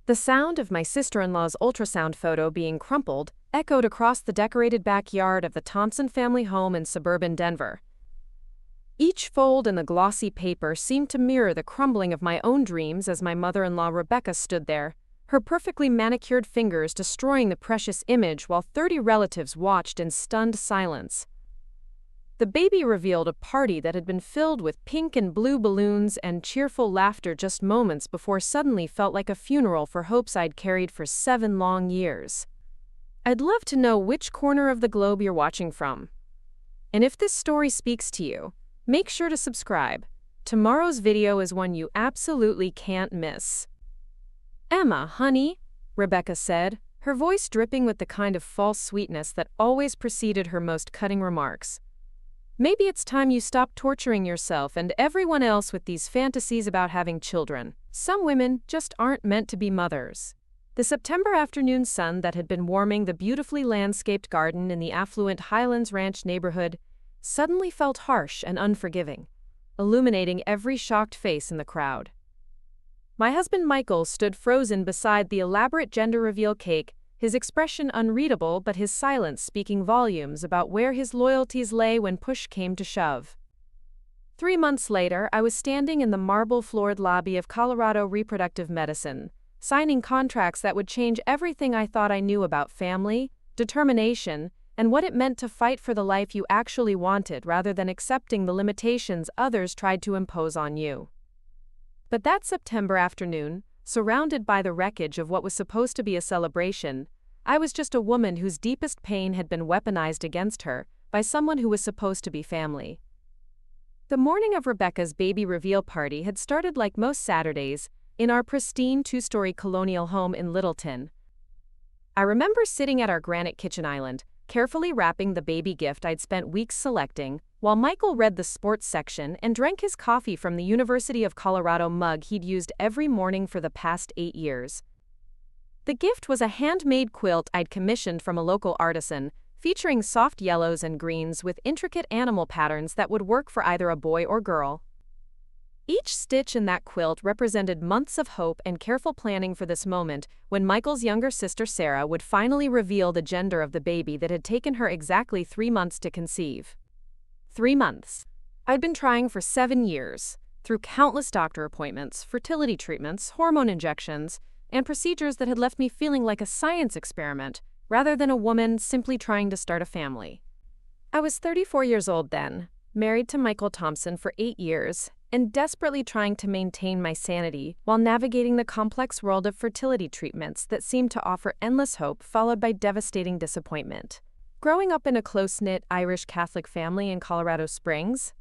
The sound of my sister-in-law's ultrasound photo being crumpled echoed across the decorated backyard of the Thompson family home in suburban Denver. Each fold in the glossy paper seemed to mirror the crumbling of my own dreams as my mother-in-law Rebecca stood there, her perfectly manicured fingers destroying the precious image while 30 relatives watched in stunned silence. The baby revealed a party that had been filled with pink and blue balloons and cheerful laughter just moments before suddenly felt like a funeral for hopes I'd carried for 7 long years. I'd love to know which corner of the globe you're watching from. And if this story speaks to you, make sure to subscribe. Tomorrow's video is one you absolutely can't miss. "Emma, honey," Rebecca said, her voice dripping with the kind of false sweetness that always preceded her most cutting remarks. "Maybe it's time you stopped torturing yourself and everyone else with these fantasies about having children. Some women just aren't meant to be mothers." The September afternoon sun that had been warming the beautifully landscaped garden in the affluent Highlands Ranch neighborhood suddenly felt harsh and unforgiving, illuminating every shocked face in the crowd. My husband Michael stood frozen beside the elaborate gender reveal cake, his expression unreadable but his silence speaking volumes about where his loyalties lay when push came to shove. 3 months later, I was standing in the marble-floored lobby of Colorado Reproductive Medicine, signing contracts that would change everything I thought I knew about family, determination, and what it meant to fight for the life you actually wanted rather than accepting the limitations others tried to impose on you. But that September afternoon, surrounded by the wreckage of what was supposed to be a celebration, I was just a woman whose deepest pain had been weaponized against her by someone who was supposed to be family. The morning of Rebecca's baby reveal party had started like most Saturdays, in our pristine 2-story colonial home in Littleton. I remember sitting at our granite kitchen island, carefully wrapping the baby gift I'd spent weeks selecting, while Michael read the sports section and drank his coffee from the University of Colorado mug he'd used every morning for the past 8 years. The gift was a handmade quilt I'd commissioned from a local artisan, featuring soft yellows and greens with intricate animal patterns that would work for either a boy or girl. Each stitch in that quilt represented months of hope and careful planning for this moment when Michael's younger sister Sarah would finally reveal the gender of the baby that had taken her exactly 3 months to conceive. 3 months. I'd been trying for 7 years, through countless doctor appointments, fertility treatments, hormone injections, and procedures that had left me feeling like a science experiment rather than a woman simply trying to start a family. I was 34 years old then, married to Michael Thompson for 8 years, and desperately trying to maintain my sanity while navigating the complex world of fertility treatments that seemed to offer endless hope followed by devastating disappointment. Growing up in a close-knit Irish Catholic family in Colorado Springs,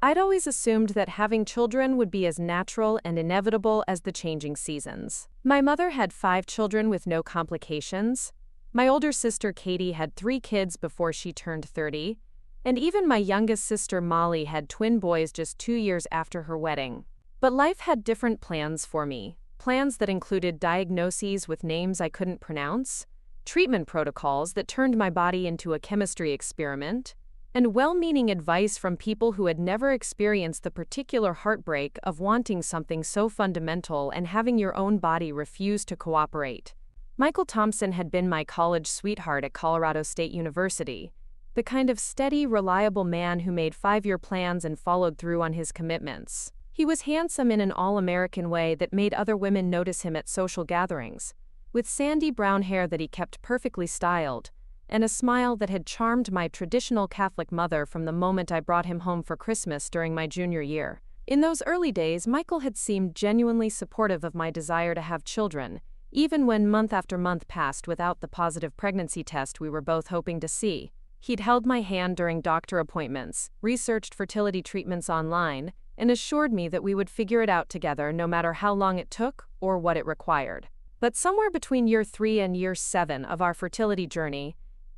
I'd always assumed that having children would be as natural and inevitable as the changing seasons. My mother had 5 children with no complications. My older sister Katie had 3 kids before she turned 30. And even my youngest sister Molly had twin boys just 2 years after her wedding. But life had different plans for me, plans that included diagnoses with names I couldn't pronounce, treatment protocols that turned my body into a chemistry experiment, and well-meaning advice from people who had never experienced the particular heartbreak of wanting something so fundamental and having your own body refuse to cooperate. Michael Thompson had been my college sweetheart at Colorado State University, the kind of steady, reliable man who made 5-year plans and followed through on his commitments. He was handsome in an all-American way that made other women notice him at social gatherings, with sandy brown hair that he kept perfectly styled, and a smile that had charmed my traditional Catholic mother from the moment I brought him home for Christmas during my junior year. In those early days, Michael had seemed genuinely supportive of my desire to have children, even when month after month passed without the positive pregnancy test we were both hoping to see. He'd held my hand during doctor appointments, researched fertility treatments online, and assured me that we would figure it out together no matter how long it took or what it required. But somewhere between year 3 and year 7 of our fertility journey,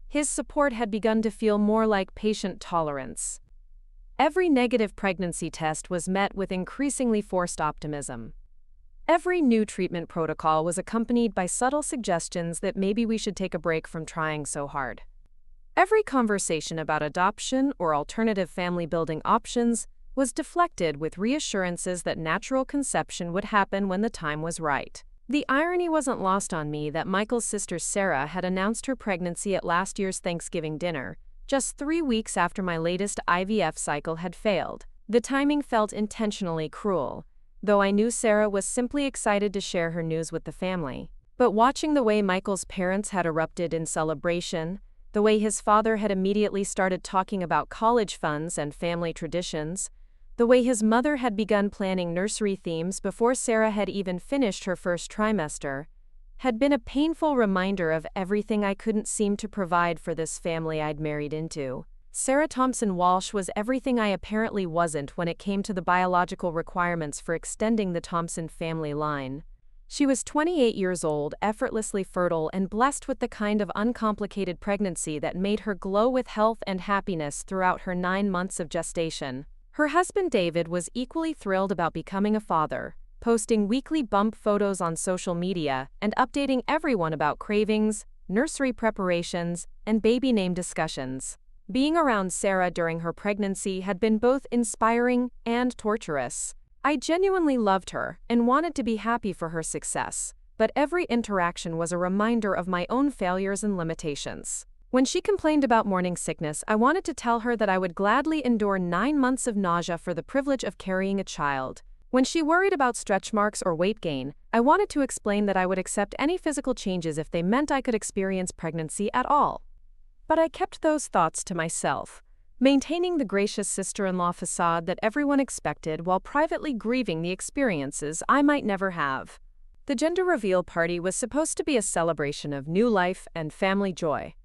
his support had begun to feel more like patient tolerance. Every negative pregnancy test was met with increasingly forced optimism. Every new treatment protocol was accompanied by subtle suggestions that maybe we should take a break from trying so hard. Every conversation about adoption or alternative family-building options was deflected with reassurances that natural conception would happen when the time was right. The irony wasn't lost on me that Michael's sister Sarah had announced her pregnancy at last year's Thanksgiving dinner, just 3 weeks after my latest IVF cycle had failed. The timing felt intentionally cruel, though I knew Sarah was simply excited to share her news with the family. But watching the way Michael's parents had erupted in celebration, the way his father had immediately started talking about college funds and family traditions, the way his mother had begun planning nursery themes before Sarah had even finished her first trimester, had been a painful reminder of everything I couldn't seem to provide for this family I'd married into. Sarah Thompson Walsh was everything I apparently wasn't when it came to the biological requirements for extending the Thompson family line. She was 28 years old, effortlessly fertile, and blessed with the kind of uncomplicated pregnancy that made her glow with health and happiness throughout her 9 months of gestation. Her husband David was equally thrilled about becoming a father, posting weekly bump photos on social media and updating everyone about cravings, nursery preparations, and baby name discussions. Being around Sarah during her pregnancy had been both inspiring and torturous. I genuinely loved her and wanted to be happy for her success, but every interaction was a reminder of my own failures and limitations. When she complained about morning sickness, I wanted to tell her that I would gladly endure 9 months of nausea for the privilege of carrying a child. When she worried about stretch marks or weight gain, I wanted to explain that I would accept any physical changes if they meant I could experience pregnancy at all. But I kept those thoughts to myself, maintaining the gracious sister-in-law facade that everyone expected while privately grieving the experiences I might never have. The gender reveal party was supposed to be a celebration of new life and family joy.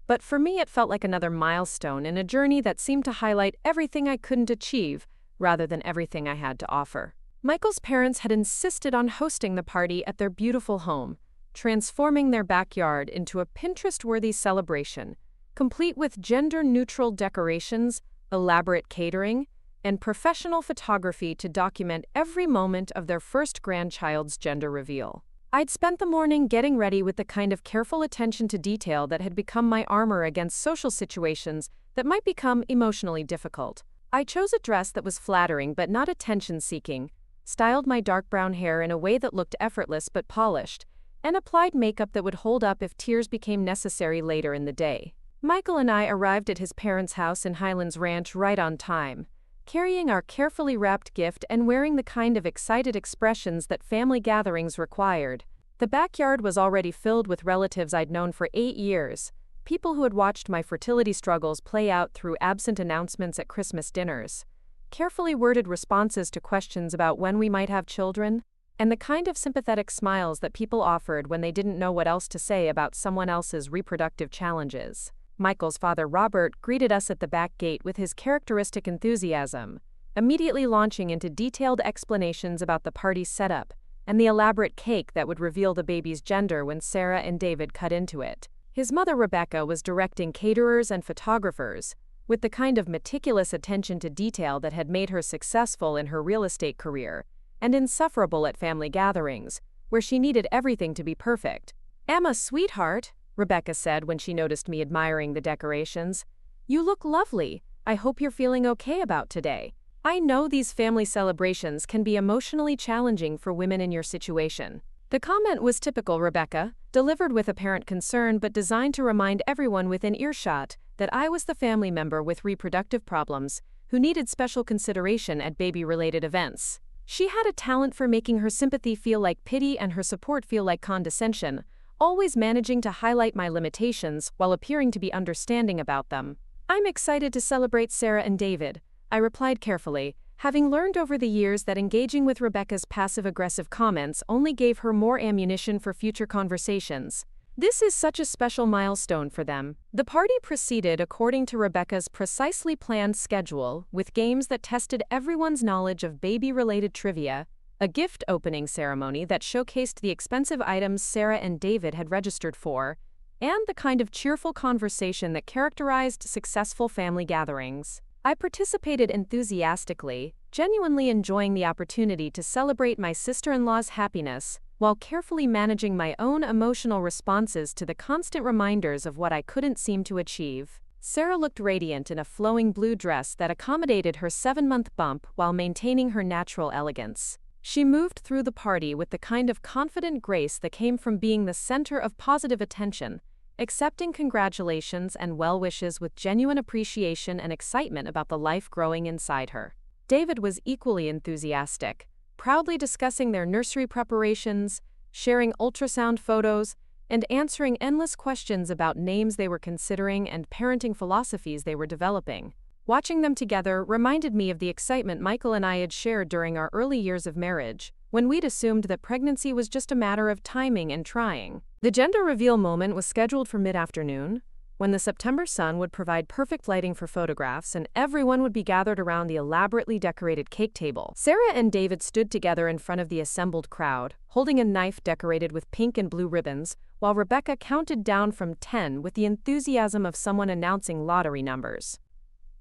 But for me, it felt like another milestone in a journey that seemed to highlight everything I couldn't achieve rather than everything I had to offer. Michael's parents had insisted on hosting the party at their beautiful home, transforming their backyard into a Pinterest-worthy celebration, complete with gender-neutral decorations, elaborate catering, and professional photography to document every moment of their first grandchild's gender reveal. I'd spent the morning getting ready with the kind of careful attention to detail that had become my armor against social situations that might become emotionally difficult. I chose a dress that was flattering but not attention-seeking, styled my dark brown hair in a way that looked effortless but polished, and applied makeup that would hold up if tears became necessary later in the day. Michael and I arrived at his parents' house in Highlands Ranch right on time, carrying our carefully wrapped gift and wearing the kind of excited expressions that family gatherings required. The backyard was already filled with relatives I'd known for 8 years, people who had watched my fertility struggles play out through absent announcements at Christmas dinners, carefully worded responses to questions about when we might have children, and the kind of sympathetic smiles that people offered when they didn't know what else to say about someone else's reproductive challenges. Michael's father Robert greeted us at the back gate with his characteristic enthusiasm, immediately launching into detailed explanations about the party's setup and the elaborate cake that would reveal the baby's gender when Sarah and David cut into it. His mother Rebecca was directing caterers and photographers, with the kind of meticulous attention to detail that had made her successful in her real estate career and insufferable at family gatherings, where she needed everything to be perfect. "Emma, sweetheart," Rebecca said when she noticed me admiring the decorations, "you look lovely. I hope you're feeling okay about today. I know these family celebrations can be emotionally challenging for women in your situation." The comment was typical Rebecca, delivered with apparent concern but designed to remind everyone within earshot that I was the family member with reproductive problems who needed special consideration at baby-related events. She had a talent for making her sympathy feel like pity and her support feel like condescension, always managing to highlight my limitations while appearing to be understanding about them. "I'm excited to celebrate Sarah and David," I replied carefully, having learned over the years that engaging with Rebecca's passive-aggressive comments only gave her more ammunition for future conversations. This is such a special milestone for them. The party proceeded according to Rebecca's precisely planned schedule, with games that tested everyone's knowledge of baby-related trivia, a gift opening ceremony that showcased the expensive items Sarah and David had registered for, and the kind of cheerful conversation that characterized successful family gatherings. I participated enthusiastically, genuinely enjoying the opportunity to celebrate my sister-in-law's happiness, while carefully managing my own emotional responses to the constant reminders of what I couldn't seem to achieve. Sarah looked radiant in a flowing blue dress that accommodated her 7-month bump while maintaining her natural elegance. She moved through the party with the kind of confident grace that came from being the center of positive attention, accepting congratulations and well wishes with genuine appreciation and excitement about the life growing inside her. David was equally enthusiastic, proudly discussing their nursery preparations, sharing ultrasound photos, and answering endless questions about names they were considering and parenting philosophies they were developing. Watching them together reminded me of the excitement Michael and I had shared during our early years of marriage, when we'd assumed that pregnancy was just a matter of timing and trying. The gender reveal moment was scheduled for mid-afternoon, when the September sun would provide perfect lighting for photographs and everyone would be gathered around the elaborately decorated cake table. Sarah and David stood together in front of the assembled crowd, holding a knife decorated with pink and blue ribbons, while Rebecca counted down from 10 with the enthusiasm of someone announcing lottery numbers.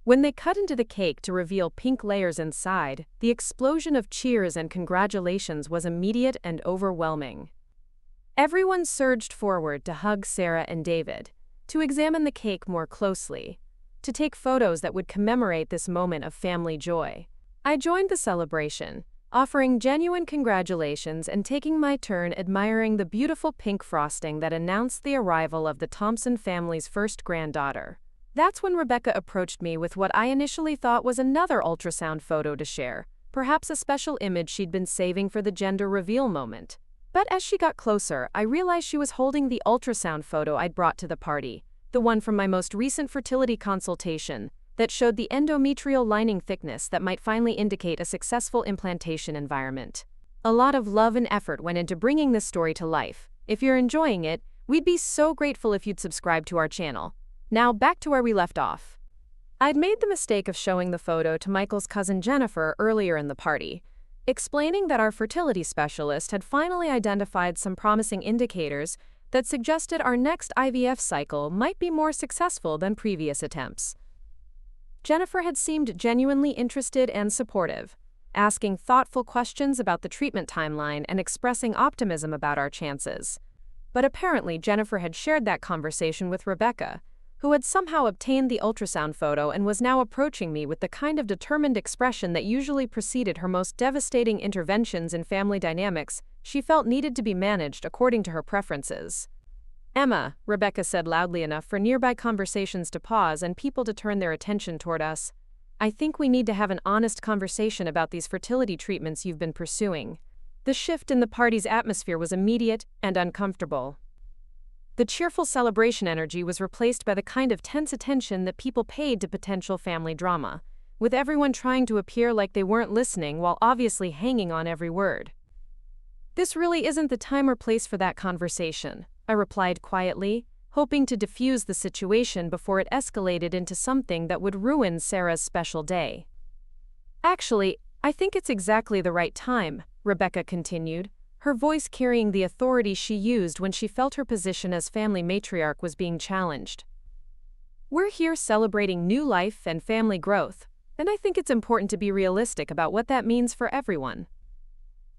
When they cut into the cake to reveal pink layers inside, the explosion of cheers and congratulations was immediate and overwhelming. Everyone surged forward to hug Sarah and David, to examine the cake more closely, to take photos that would commemorate this moment of family joy. I joined the celebration, offering genuine congratulations and taking my turn admiring the beautiful pink frosting that announced the arrival of the Thompson family's first granddaughter. That's when Rebecca approached me with what I initially thought was another ultrasound photo to share, perhaps a special image she'd been saving for the gender reveal moment. But as she got closer, I realized she was holding the ultrasound photo I'd brought to the party, the one from my most recent fertility consultation, that showed the endometrial lining thickness that might finally indicate a successful implantation environment. A lot of love and effort went into bringing this story to life. If you're enjoying it, we'd be so grateful if you'd subscribe to our channel. Now back to where we left off. I'd made the mistake of showing the photo to Michael's cousin Jennifer earlier in the party, explaining that our fertility specialist had finally identified some promising indicators that suggested our next IVF cycle might be more successful than previous attempts. Jennifer had seemed genuinely interested and supportive, asking thoughtful questions about the treatment timeline and expressing optimism about our chances. But apparently Jennifer had shared that conversation with Rebecca, who had somehow obtained the ultrasound photo and was now approaching me with the kind of determined expression that usually preceded her most devastating interventions in family dynamics she felt needed to be managed according to her preferences. "Emma," Rebecca said loudly enough for nearby conversations to pause and people to turn their attention toward us, "I think we need to have an honest conversation about these fertility treatments you've been pursuing." The shift in the party's atmosphere was immediate and uncomfortable. The cheerful celebration energy was replaced by the kind of tense attention that people paid to potential family drama, with everyone trying to appear like they weren't listening while obviously hanging on every word. "This really isn't the time or place for that conversation," I replied quietly, hoping to diffuse the situation before it escalated into something that would ruin Sarah's special day. "Actually, I think it's exactly the right time," Rebecca continued, her voice carrying the authority she used when she felt her position as family matriarch was being challenged. "We're here celebrating new life and family growth, and I think it's important to be realistic about what that means for everyone."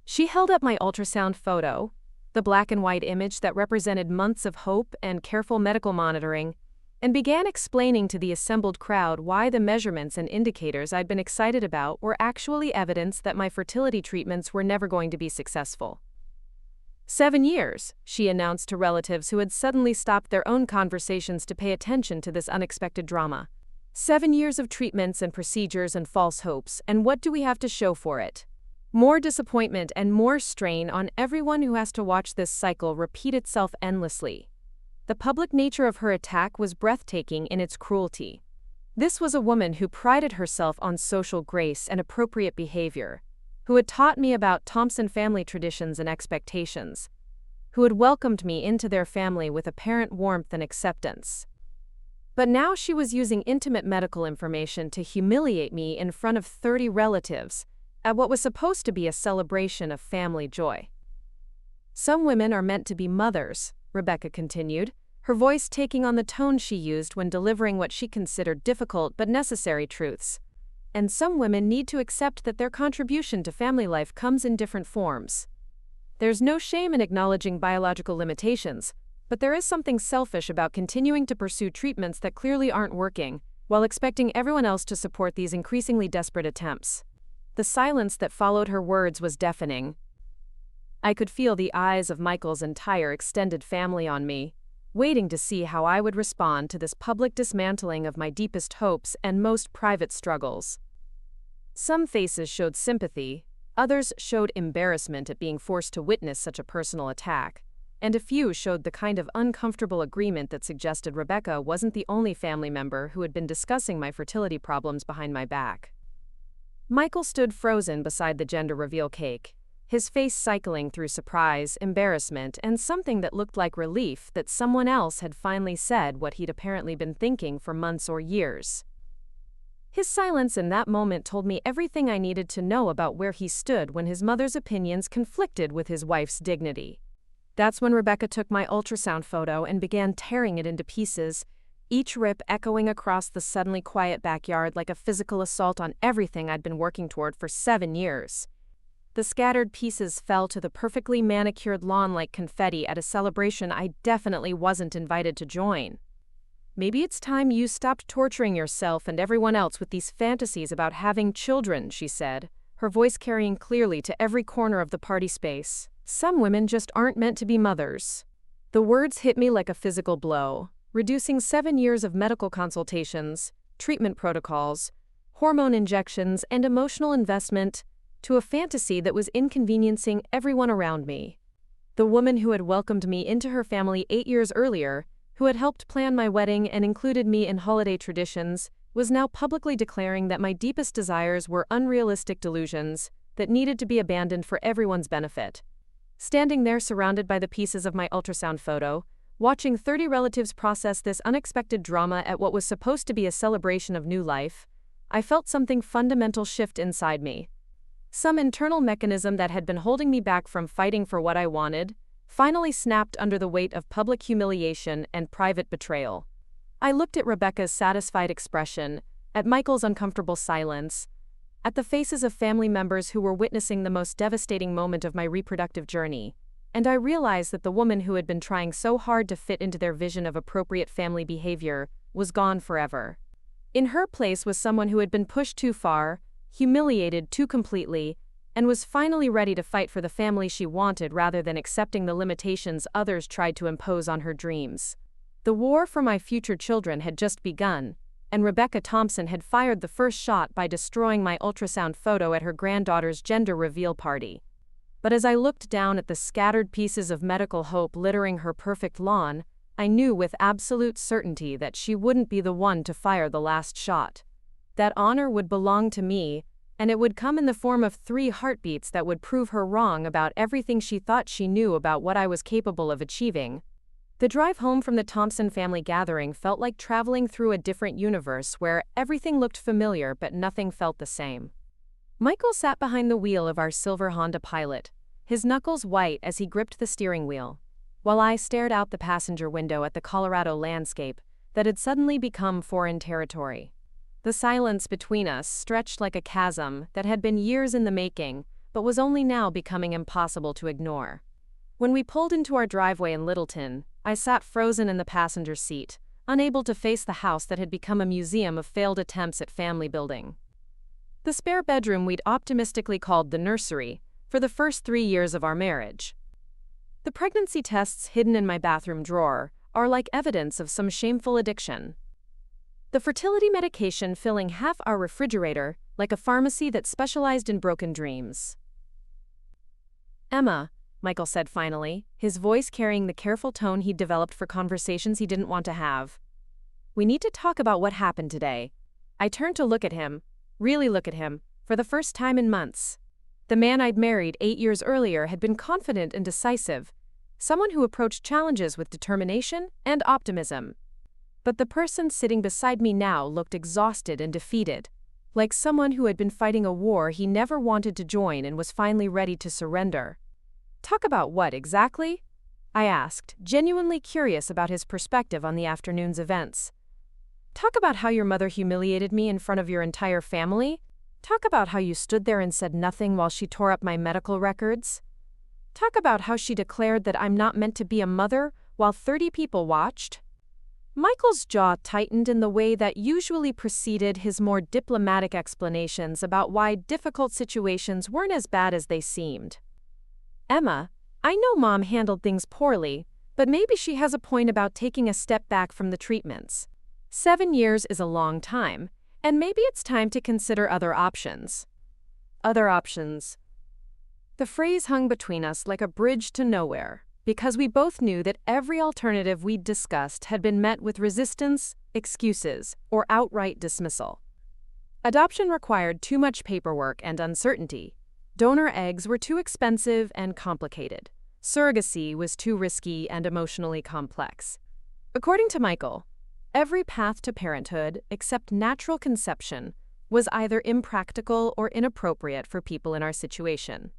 She held up my ultrasound photo, the black and white image that represented months of hope and careful medical monitoring, and began explaining to the assembled crowd why the measurements and indicators I'd been excited about were actually evidence that my fertility treatments were never going to be successful. 7 years, she announced to relatives who had suddenly stopped their own conversations to pay attention to this unexpected drama. 7 years of treatments and procedures and false hopes, and what do we have to show for it? More disappointment and more strain on everyone who has to watch this cycle repeat itself endlessly. The public nature of her attack was breathtaking in its cruelty. This was a woman who prided herself on social grace and appropriate behavior, who had taught me about Thompson family traditions and expectations, who had welcomed me into their family with apparent warmth and acceptance. But now she was using intimate medical information to humiliate me in front of 30 relatives at what was supposed to be a celebration of family joy. "Some women are meant to be mothers," Rebecca continued, her voice taking on the tone she used when delivering what she considered difficult but necessary truths. "And some women need to accept that their contribution to family life comes in different forms. There's no shame in acknowledging biological limitations, but there is something selfish about continuing to pursue treatments that clearly aren't working, while expecting everyone else to support these increasingly desperate attempts." The silence that followed her words was deafening. I could feel the eyes of Michael's entire extended family on me, waiting to see how I would respond to this public dismantling of my deepest hopes and most private struggles. Some faces showed sympathy, others showed embarrassment at being forced to witness such a personal attack, and a few showed the kind of uncomfortable agreement that suggested Rebecca wasn't the only family member who had been discussing my fertility problems behind my back. Michael stood frozen beside the gender reveal cake, his face cycling through surprise, embarrassment, and something that looked like relief that someone else had finally said what he'd apparently been thinking for months or years. His silence in that moment told me everything I needed to know about where he stood when his mother's opinions conflicted with his wife's dignity. That's when Rebecca took my ultrasound photo and began tearing it into pieces, each rip echoing across the suddenly quiet backyard like a physical assault on everything I'd been working toward for 7 years. The scattered pieces fell to the perfectly manicured lawn like confetti at a celebration I definitely wasn't invited to join. Maybe it's time you stopped torturing yourself and everyone else with these fantasies about having children, she said, her voice carrying clearly to every corner of the party space. Some women just aren't meant to be mothers. The words hit me like a physical blow, reducing 7 years of medical consultations, treatment protocols, hormone injections, and emotional investment to a fantasy that was inconveniencing everyone around me. The woman who had welcomed me into her family 8 years earlier, who had helped plan my wedding and included me in holiday traditions, was now publicly declaring that my deepest desires were unrealistic delusions that needed to be abandoned for everyone's benefit. Standing there surrounded by the pieces of my ultrasound photo, watching 30 relatives process this unexpected drama at what was supposed to be a celebration of new life, I felt something fundamental shift inside me. Some internal mechanism that had been holding me back from fighting for what I wanted finally snapped under the weight of public humiliation and private betrayal. I looked at Rebecca's satisfied expression, at Michael's uncomfortable silence, at the faces of family members who were witnessing the most devastating moment of my reproductive journey, and I realized that the woman who had been trying so hard to fit into their vision of appropriate family behavior was gone forever. In her place was someone who had been pushed too far, humiliated too completely, and was finally ready to fight for the family she wanted rather than accepting the limitations others tried to impose on her dreams. The war for my future children had just begun, and Rebecca Thompson had fired the first shot by destroying my ultrasound photo at her granddaughter's gender reveal party. But as I looked down at the scattered pieces of medical hope littering her perfect lawn, I knew with absolute certainty that she wouldn't be the one to fire the last shot. That honor would belong to me, and it would come in the form of 3 heartbeats that would prove her wrong about everything she thought she knew about what I was capable of achieving. The drive home from the Thompson family gathering felt like traveling through a different universe where everything looked familiar but nothing felt the same. Michael sat behind the wheel of our silver Honda Pilot, his knuckles white as he gripped the steering wheel, while I stared out the passenger window at the Colorado landscape that had suddenly become foreign territory. The silence between us stretched like a chasm that had been years in the making, but was only now becoming impossible to ignore. When we pulled into our driveway in Littleton, I sat frozen in the passenger seat, unable to face the house that had become a museum of failed attempts at family building. The spare bedroom we'd optimistically called the nursery for the first 3 years of our marriage. The pregnancy tests hidden in my bathroom drawer are like evidence of some shameful addiction. The fertility medication filling half our refrigerator like a pharmacy that specialized in broken dreams. "Emma," Michael said finally, his voice carrying the careful tone he'd developed for conversations he didn't want to have. "We need to talk about what happened today." I turned to look at him, really look at him, for the first time in months. The man I'd married 8 years earlier had been confident and decisive, someone who approached challenges with determination and optimism. But the person sitting beside me now looked exhausted and defeated, like someone who had been fighting a war he never wanted to join and was finally ready to surrender. "Talk about what exactly?" I asked, genuinely curious about his perspective on the afternoon's events. "Talk about how your mother humiliated me in front of your entire family? Talk about how you stood there and said nothing while she tore up my medical records? Talk about how she declared that I'm not meant to be a mother while 30 people watched?" Michael's jaw tightened in the way that usually preceded his more diplomatic explanations about why difficult situations weren't as bad as they seemed. "Emma, I know Mom handled things poorly, but maybe she has a point about taking a step back from the treatments. 7 years is a long time, and maybe it's time to consider other options." Other options. The phrase hung between us like a bridge to nowhere, because we both knew that every alternative we'd discussed had been met with resistance, excuses, or outright dismissal. Adoption required too much paperwork and uncertainty. Donor eggs were too expensive and complicated. Surrogacy was too risky and emotionally complex. According to Michael, every path to parenthood, except natural conception, was either impractical or inappropriate for people in our situation.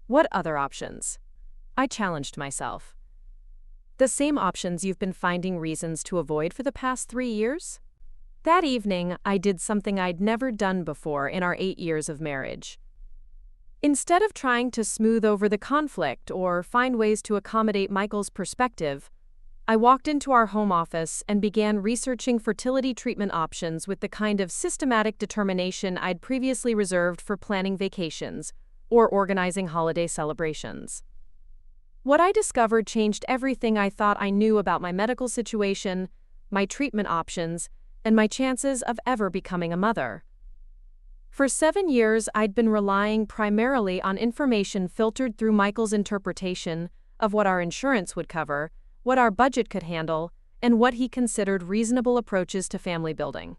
What other options? I challenged myself. The same options you've been finding reasons to avoid for the past 3 years? That evening, I did something I'd never done before in our 8 years of marriage. Instead of trying to smooth over the conflict or find ways to accommodate Michael's perspective, I walked into our home office and began researching fertility treatment options with the kind of systematic determination I'd previously reserved for planning vacations or organizing holiday celebrations. What I discovered changed everything I thought I knew about my medical situation, my treatment options, and my chances of ever becoming a mother. For 7 years, I'd been relying primarily on information filtered through Michael's interpretation of what our insurance would cover, what our budget could handle, and what he considered reasonable approaches to family building.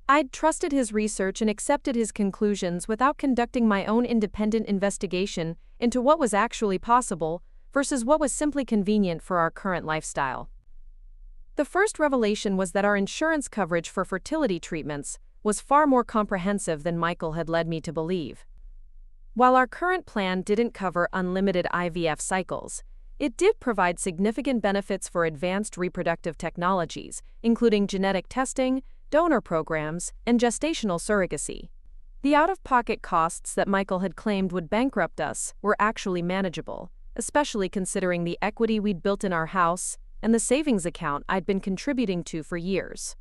I'd trusted his research and accepted his conclusions without conducting my own independent investigation into what was actually possible versus what was simply convenient for our current lifestyle. The first revelation was that our insurance coverage for fertility treatments was far more comprehensive than Michael had led me to believe. While our current plan didn't cover unlimited IVF cycles, it did provide significant benefits for advanced reproductive technologies, including genetic testing, donor programs, and gestational surrogacy. The out-of-pocket costs that Michael had claimed would bankrupt us were actually manageable, especially considering the equity we'd built in our house and the savings account I'd been contributing to for years.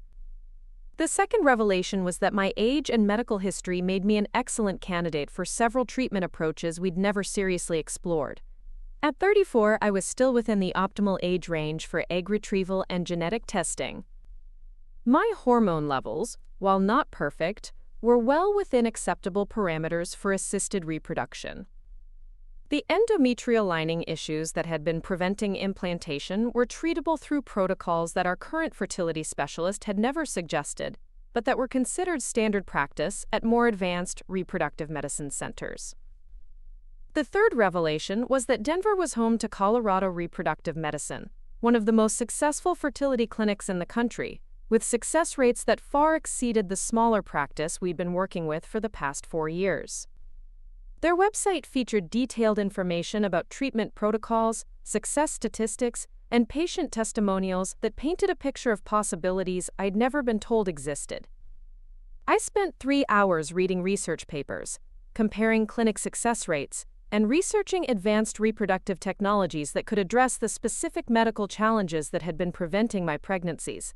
The second revelation was that my age and medical history made me an excellent candidate for several treatment approaches we'd never seriously explored. At 34, I was still within the optimal age range for egg retrieval and genetic testing. My hormone levels, while not perfect, were well within acceptable parameters for assisted reproduction. The endometrial lining issues that had been preventing implantation were treatable through protocols that our current fertility specialist had never suggested, but that were considered standard practice at more advanced reproductive medicine centers. The third revelation was that Denver was home to Colorado Reproductive Medicine, one of the most successful fertility clinics in the country, with success rates that far exceeded the smaller practice we'd been working with for the past 4 years. Their website featured detailed information about treatment protocols, success statistics, and patient testimonials that painted a picture of possibilities I'd never been told existed. I spent 3 hours reading research papers, comparing clinic success rates, and researching advanced reproductive technologies that could address the specific medical challenges that had been preventing my pregnancies.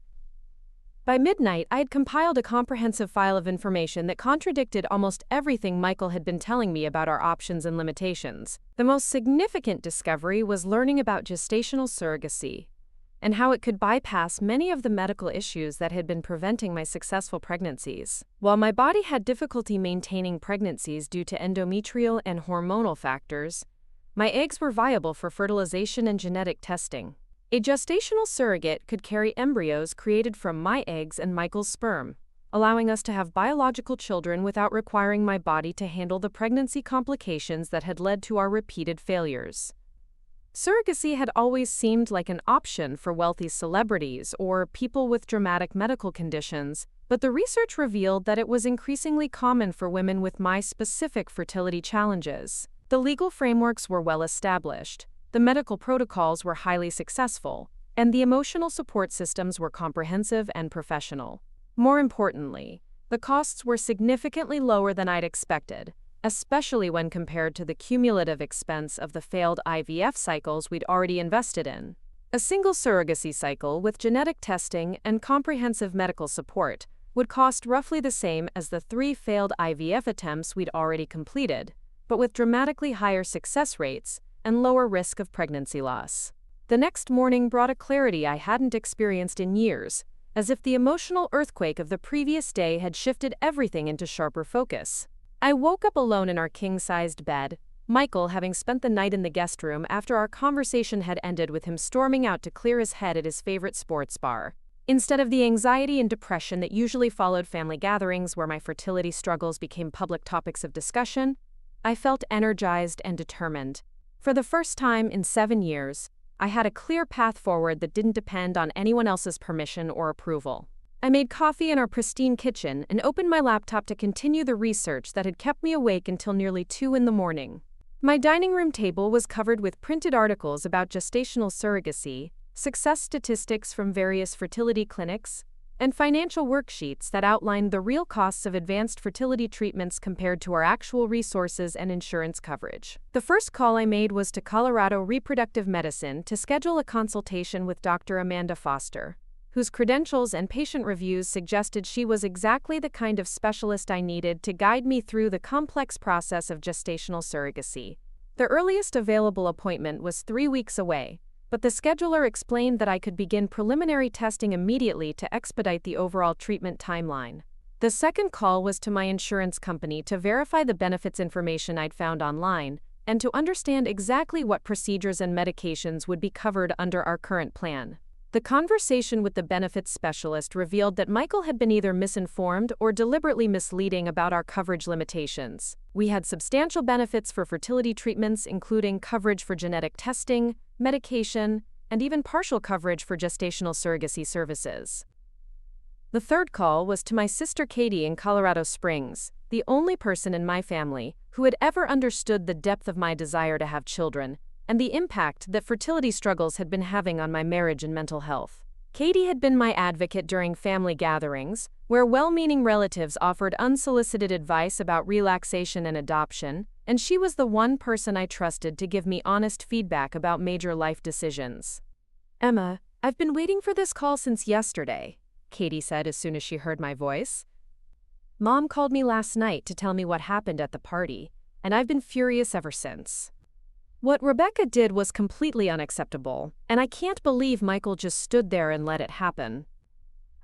By midnight, I had compiled a comprehensive file of information that contradicted almost everything Michael had been telling me about our options and limitations. The most significant discovery was learning about gestational surrogacy and how it could bypass many of the medical issues that had been preventing my successful pregnancies. While my body had difficulty maintaining pregnancies due to endometrial and hormonal factors, my eggs were viable for fertilization and genetic testing. A gestational surrogate could carry embryos created from my eggs and Michael's sperm, allowing us to have biological children without requiring my body to handle the pregnancy complications that had led to our repeated failures. Surrogacy had always seemed like an option for wealthy celebrities or people with dramatic medical conditions, but the research revealed that it was increasingly common for women with my specific fertility challenges. The legal frameworks were well established. The medical protocols were highly successful, and the emotional support systems were comprehensive and professional. More importantly, the costs were significantly lower than I'd expected, especially when compared to the cumulative expense of the failed IVF cycles we'd already invested in. A single surrogacy cycle with genetic testing and comprehensive medical support would cost roughly the same as the 3 failed IVF attempts we'd already completed, but with dramatically higher success rates and lower risk of pregnancy loss. The next morning brought a clarity I hadn't experienced in years, as if the emotional earthquake of the previous day had shifted everything into sharper focus. I woke up alone in our king-sized bed, Michael having spent the night in the guest room after our conversation had ended with him storming out to clear his head at his favorite sports bar. Instead of the anxiety and depression that usually followed family gatherings where my fertility struggles became public topics of discussion, I felt energized and determined. For the first time in 7 years, I had a clear path forward that didn't depend on anyone else's permission or approval. I made coffee in our pristine kitchen and opened my laptop to continue the research that had kept me awake until nearly 2 in the morning. My dining room table was covered with printed articles about gestational surrogacy, success statistics from various fertility clinics, and financial worksheets that outlined the real costs of advanced fertility treatments compared to our actual resources and insurance coverage. The first call I made was to Colorado Reproductive Medicine to schedule a consultation with Dr. Amanda Foster, whose credentials and patient reviews suggested she was exactly the kind of specialist I needed to guide me through the complex process of gestational surrogacy. The earliest available appointment was 3 weeks away, but the scheduler explained that I could begin preliminary testing immediately to expedite the overall treatment timeline. The second call was to my insurance company to verify the benefits information I'd found online and to understand exactly what procedures and medications would be covered under our current plan. The conversation with the benefits specialist revealed that Michael had been either misinformed or deliberately misleading about our coverage limitations. We had substantial benefits for fertility treatments, including coverage for genetic testing, medication, and even partial coverage for gestational surrogacy services. The third call was to my sister Katie in Colorado Springs, the only person in my family who had ever understood the depth of my desire to have children and the impact that fertility struggles had been having on my marriage and mental health. Katie had been my advocate during family gatherings, where well-meaning relatives offered unsolicited advice about relaxation and adoption, and she was the one person I trusted to give me honest feedback about major life decisions. "Emma, I've been waiting for this call since yesterday," Katie said as soon as she heard my voice. "Mom called me last night to tell me what happened at the party, and I've been furious ever since. What Rebecca did was completely unacceptable, and I can't believe Michael just stood there and let it happen.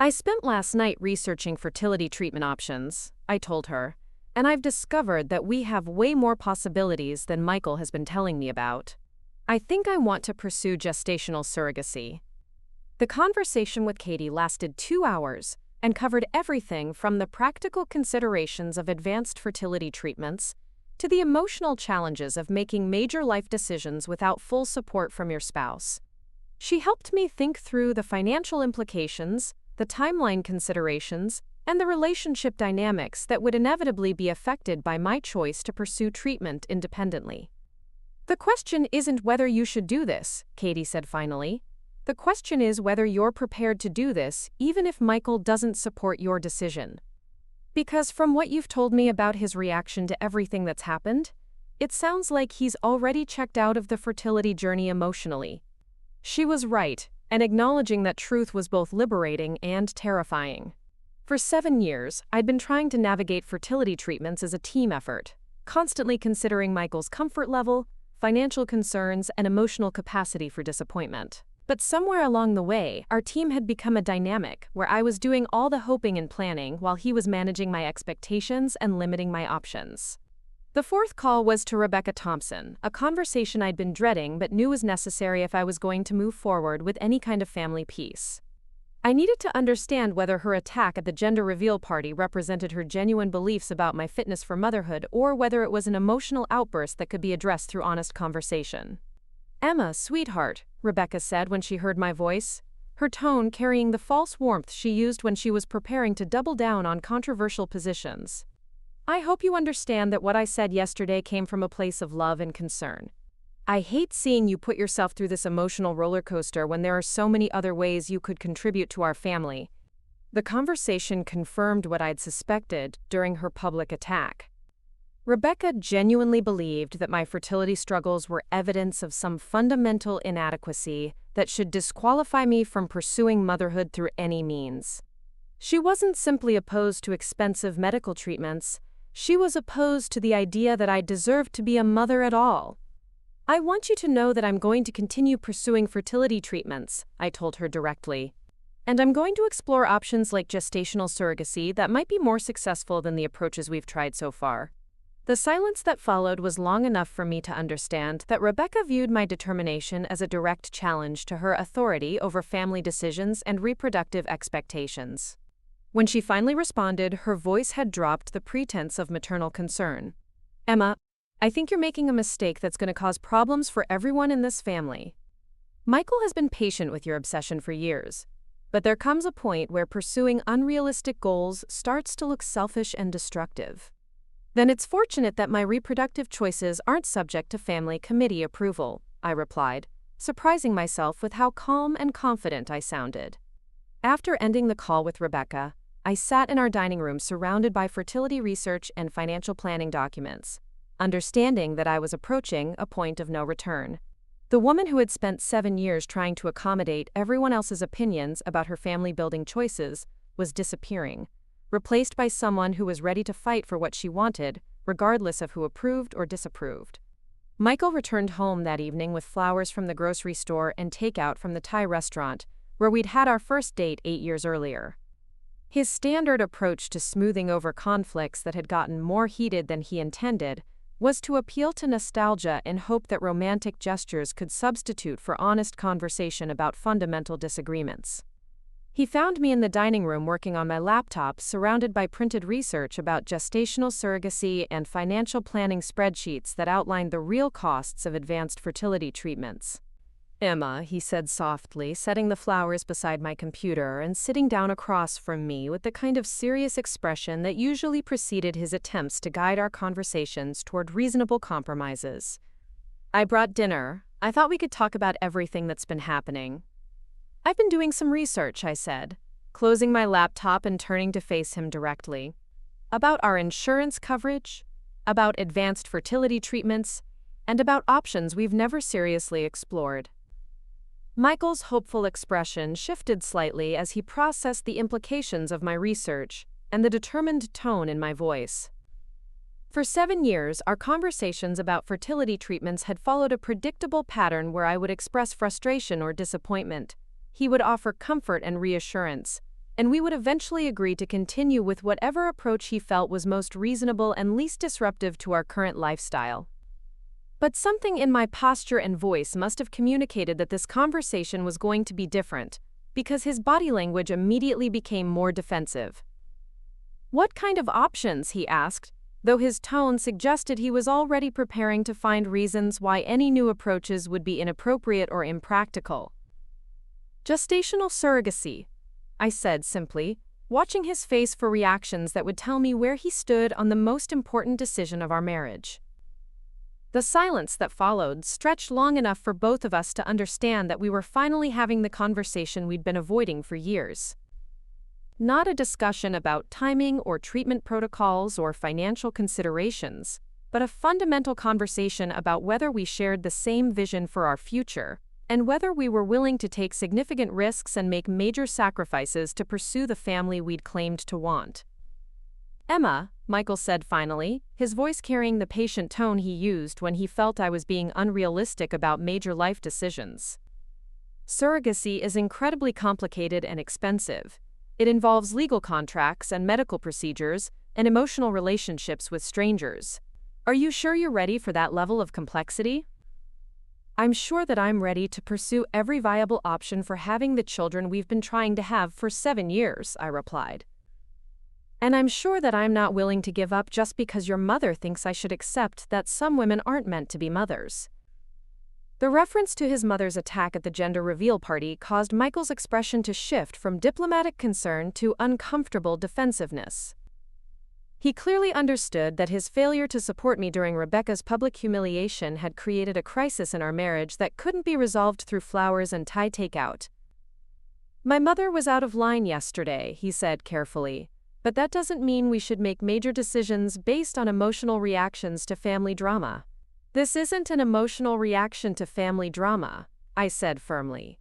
I spent last night researching fertility treatment options," I told her, "and I've discovered that we have way more possibilities than Michael has been telling me about. I think I want to pursue gestational surrogacy." The conversation with Katie lasted 2 hours and covered everything from the practical considerations of advanced fertility treatments to the emotional challenges of making major life decisions without full support from your spouse. She helped me think through the financial implications, the timeline considerations, and the relationship dynamics that would inevitably be affected by my choice to pursue treatment independently. "The question isn't whether you should do this," Katie said finally. "The question is whether you're prepared to do this even if Michael doesn't support your decision. Because from what you've told me about his reaction to everything that's happened, it sounds like he's already checked out of the fertility journey emotionally." She was right, and acknowledging that truth was both liberating and terrifying. For 7 years, I'd been trying to navigate fertility treatments as a team effort, constantly considering Michael's comfort level, financial concerns, and emotional capacity for disappointment. But somewhere along the way, our team had become a dynamic where I was doing all the hoping and planning while he was managing my expectations and limiting my options. The fourth call was to Rebecca Thompson, a conversation I'd been dreading but knew was necessary if I was going to move forward with any kind of family peace. I needed to understand whether her attack at the gender reveal party represented her genuine beliefs about my fitness for motherhood or whether it was an emotional outburst that could be addressed through honest conversation. "Emma, sweetheart," Rebecca said when she heard my voice, her tone carrying the false warmth she used when she was preparing to double down on controversial positions. "I hope you understand that what I said yesterday came from a place of love and concern. I hate seeing you put yourself through this emotional roller coaster when there are so many other ways you could contribute to our family." The conversation confirmed what I'd suspected during her public attack. Rebecca genuinely believed that my fertility struggles were evidence of some fundamental inadequacy that should disqualify me from pursuing motherhood through any means. She wasn't simply opposed to expensive medical treatments, she was opposed to the idea that I deserved to be a mother at all. "I want you to know that I'm going to continue pursuing fertility treatments," I told her directly. "And I'm going to explore options like gestational surrogacy that might be more successful than the approaches we've tried so far." The silence that followed was long enough for me to understand that Rebecca viewed my determination as a direct challenge to her authority over family decisions and reproductive expectations. When she finally responded, her voice had dropped the pretense of maternal concern. "Emma, I think you're making a mistake that's going to cause problems for everyone in this family. Michael has been patient with your obsession for years, but there comes a point where pursuing unrealistic goals starts to look selfish and destructive. Then it's fortunate that my reproductive choices aren't subject to family committee approval," I replied, surprising myself with how calm and confident I sounded. After ending the call with Rebecca, I sat in our dining room surrounded by fertility research and financial planning documents, understanding that I was approaching a point of no return. The woman who had spent 7 years trying to accommodate everyone else's opinions about her family-building choices was disappearing, replaced by someone who was ready to fight for what she wanted, regardless of who approved or disapproved. Michael returned home that evening with flowers from the grocery store and takeout from the Thai restaurant, where we'd had our first date 8 years earlier. His standard approach to smoothing over conflicts that had gotten more heated than he intended was to appeal to nostalgia in hope that romantic gestures could substitute for honest conversation about fundamental disagreements. He found me in the dining room working on my laptop, surrounded by printed research about gestational surrogacy and financial planning spreadsheets that outlined the real costs of advanced fertility treatments. "Emma," he said softly, setting the flowers beside my computer and sitting down across from me with the kind of serious expression that usually preceded his attempts to guide our conversations toward reasonable compromises. "I brought dinner. I thought we could talk about everything that's been happening." "I've been doing some research," I said, closing my laptop and turning to face him directly. "About our insurance coverage, about advanced fertility treatments, and about options we've never seriously explored." Michael's hopeful expression shifted slightly as he processed the implications of my research and the determined tone in my voice. For 7 years, our conversations about fertility treatments had followed a predictable pattern where I would express frustration or disappointment. He would offer comfort and reassurance, and we would eventually agree to continue with whatever approach he felt was most reasonable and least disruptive to our current lifestyle. But something in my posture and voice must have communicated that this conversation was going to be different, because his body language immediately became more defensive. "What kind of options?" he asked, though his tone suggested he was already preparing to find reasons why any new approaches would be inappropriate or impractical. "Gestational surrogacy," I said simply, watching his face for reactions that would tell me where he stood on the most important decision of our marriage. The silence that followed stretched long enough for both of us to understand that we were finally having the conversation we'd been avoiding for years. Not a discussion about timing or treatment protocols or financial considerations, but a fundamental conversation about whether we shared the same vision for our future, and whether we were willing to take significant risks and make major sacrifices to pursue the family we'd claimed to want. "Emma," Michael said finally, his voice carrying the patient tone he used when he felt I was being unrealistic about major life decisions. "Surrogacy is incredibly complicated and expensive. It involves legal contracts and medical procedures and emotional relationships with strangers. Are you sure you're ready for that level of complexity?" "I'm sure that I'm ready to pursue every viable option for having the children we've been trying to have for 7 years, I replied. "And I'm sure that I'm not willing to give up just because your mother thinks I should accept that some women aren't meant to be mothers." The reference to his mother's attack at the gender reveal party caused Michael's expression to shift from diplomatic concern to uncomfortable defensiveness. He clearly understood that his failure to support me during Rebecca's public humiliation had created a crisis in our marriage that couldn't be resolved through flowers and Thai takeout. "My mother was out of line yesterday," he said carefully, But that doesn't mean we should make major decisions based on emotional reactions to family drama. This isn't an emotional reaction to family drama, I said firmly.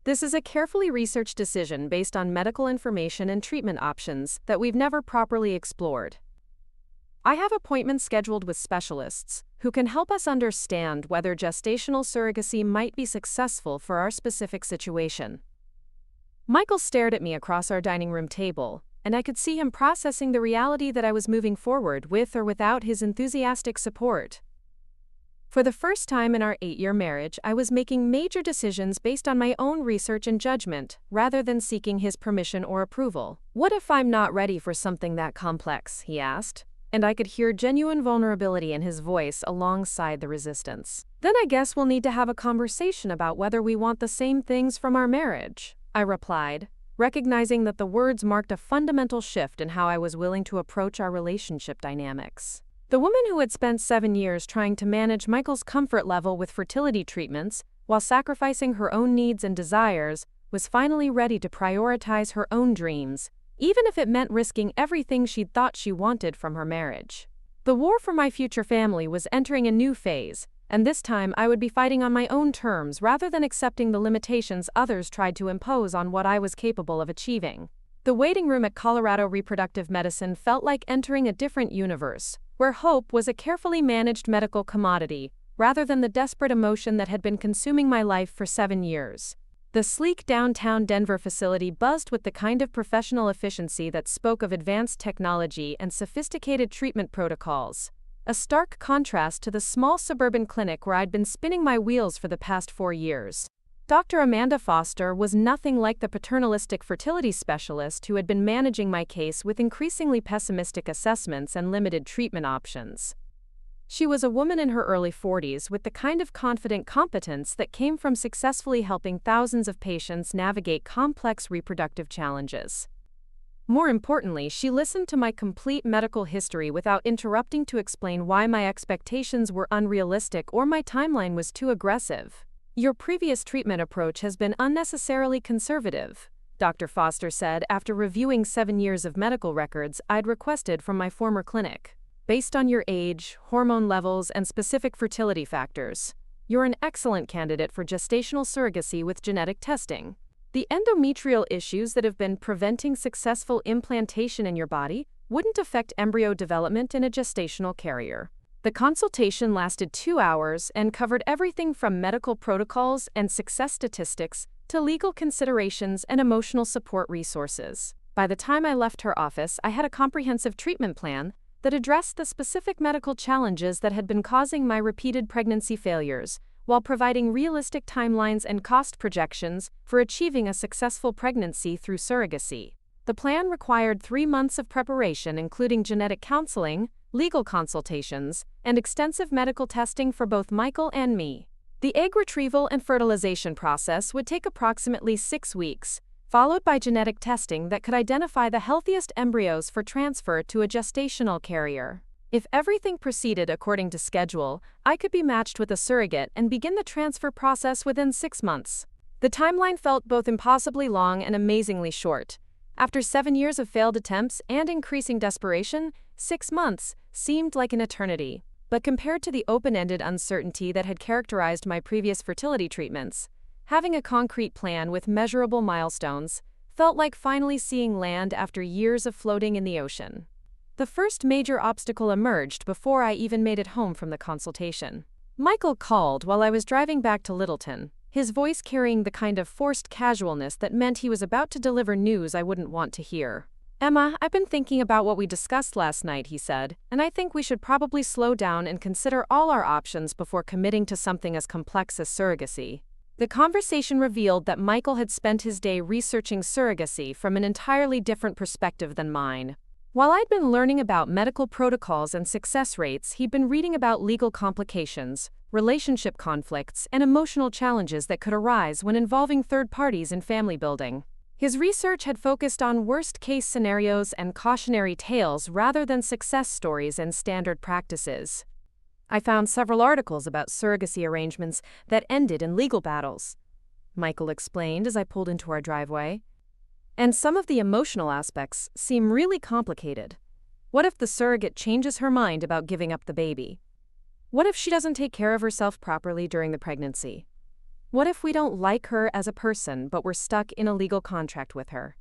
This is a carefully researched decision based on medical information and treatment options that we've never properly explored. I have appointments scheduled with specialists who can help us understand whether gestational surrogacy might be successful for our specific situation. Michael stared at me across our dining room table, and I could see him processing the reality that I was moving forward with or without his enthusiastic support. For the first time in our 8-year marriage, I was making major decisions based on my own research and judgment, rather than seeking his permission or approval. "What if I'm not ready for something that complex?" he asked, and I could hear genuine vulnerability in his voice alongside the resistance. "Then I guess we'll need to have a conversation about whether we want the same things from our marriage," I replied, recognizing that the words marked a fundamental shift in how I was willing to approach our relationship dynamics. The woman who had spent 7 years trying to manage Michael's comfort level with fertility treatments while sacrificing her own needs and desires was finally ready to prioritize her own dreams, even if it meant risking everything she'd thought she wanted from her marriage. The war for my future family was entering a new phase, and this time I would be fighting on my own terms rather than accepting the limitations others tried to impose on what I was capable of achieving. The waiting room at Colorado Reproductive Medicine felt like entering a different universe, where hope was a carefully managed medical commodity, rather than the desperate emotion that had been consuming my life for 7 years. The sleek downtown Denver facility buzzed with the kind of professional efficiency that spoke of advanced technology and sophisticated treatment protocols, a stark contrast to the small suburban clinic where I'd been spinning my wheels for the past 4 years. Dr. Amanda Foster was nothing like the paternalistic fertility specialist who had been managing my case with increasingly pessimistic assessments and limited treatment options. She was a woman in her early 40s with the kind of confident competence that came from successfully helping thousands of patients navigate complex reproductive challenges. More importantly, she listened to my complete medical history without interrupting to explain why my expectations were unrealistic or my timeline was too aggressive. "Your previous treatment approach has been unnecessarily conservative," Dr. Foster said after reviewing 7 years of medical records I'd requested from my former clinic. "Based on your age, hormone levels, and specific fertility factors, you're an excellent candidate for gestational surrogacy with genetic testing. The endometrial issues that have been preventing successful implantation in your body wouldn't affect embryo development in a gestational carrier." The consultation lasted 2 hours and covered everything from medical protocols and success statistics to legal considerations and emotional support resources. By the time I left her office, I had a comprehensive treatment plan that addressed the specific medical challenges that had been causing my repeated pregnancy failures, while providing realistic timelines and cost projections for achieving a successful pregnancy through surrogacy. The plan required 3 months of preparation, including genetic counseling, legal consultations, and extensive medical testing for both Michael and me. The egg retrieval and fertilization process would take approximately 6 weeks, followed by genetic testing that could identify the healthiest embryos for transfer to a gestational carrier. If everything proceeded according to schedule, I could be matched with a surrogate and begin the transfer process within 6 months. The timeline felt both impossibly long and amazingly short. After 7 years of failed attempts and increasing desperation, 6 months seemed like an eternity. But compared to the open-ended uncertainty that had characterized my previous fertility treatments, having a concrete plan with measurable milestones felt like finally seeing land after years of floating in the ocean. The first major obstacle emerged before I even made it home from the consultation. Michael called while I was driving back to Littleton, his voice carrying the kind of forced casualness that meant he was about to deliver news I wouldn't want to hear. "Emma, I've been thinking about what we discussed last night," he said, "and I think we should probably slow down and consider all our options before committing to something as complex as surrogacy." The conversation revealed that Michael had spent his day researching surrogacy from an entirely different perspective than mine. While I'd been learning about medical protocols and success rates, he'd been reading about legal complications, relationship conflicts, and emotional challenges that could arise when involving third parties in family building. His research had focused on worst-case scenarios and cautionary tales rather than success stories and standard practices. I found several articles about surrogacy arrangements that ended in legal battles, Michael explained as I pulled into our driveway. And some of the emotional aspects seem really complicated. What if the surrogate changes her mind about giving up the baby? What if she doesn't take care of herself properly during the pregnancy? What if we don't like her as a person, but we're stuck in a legal contract with her?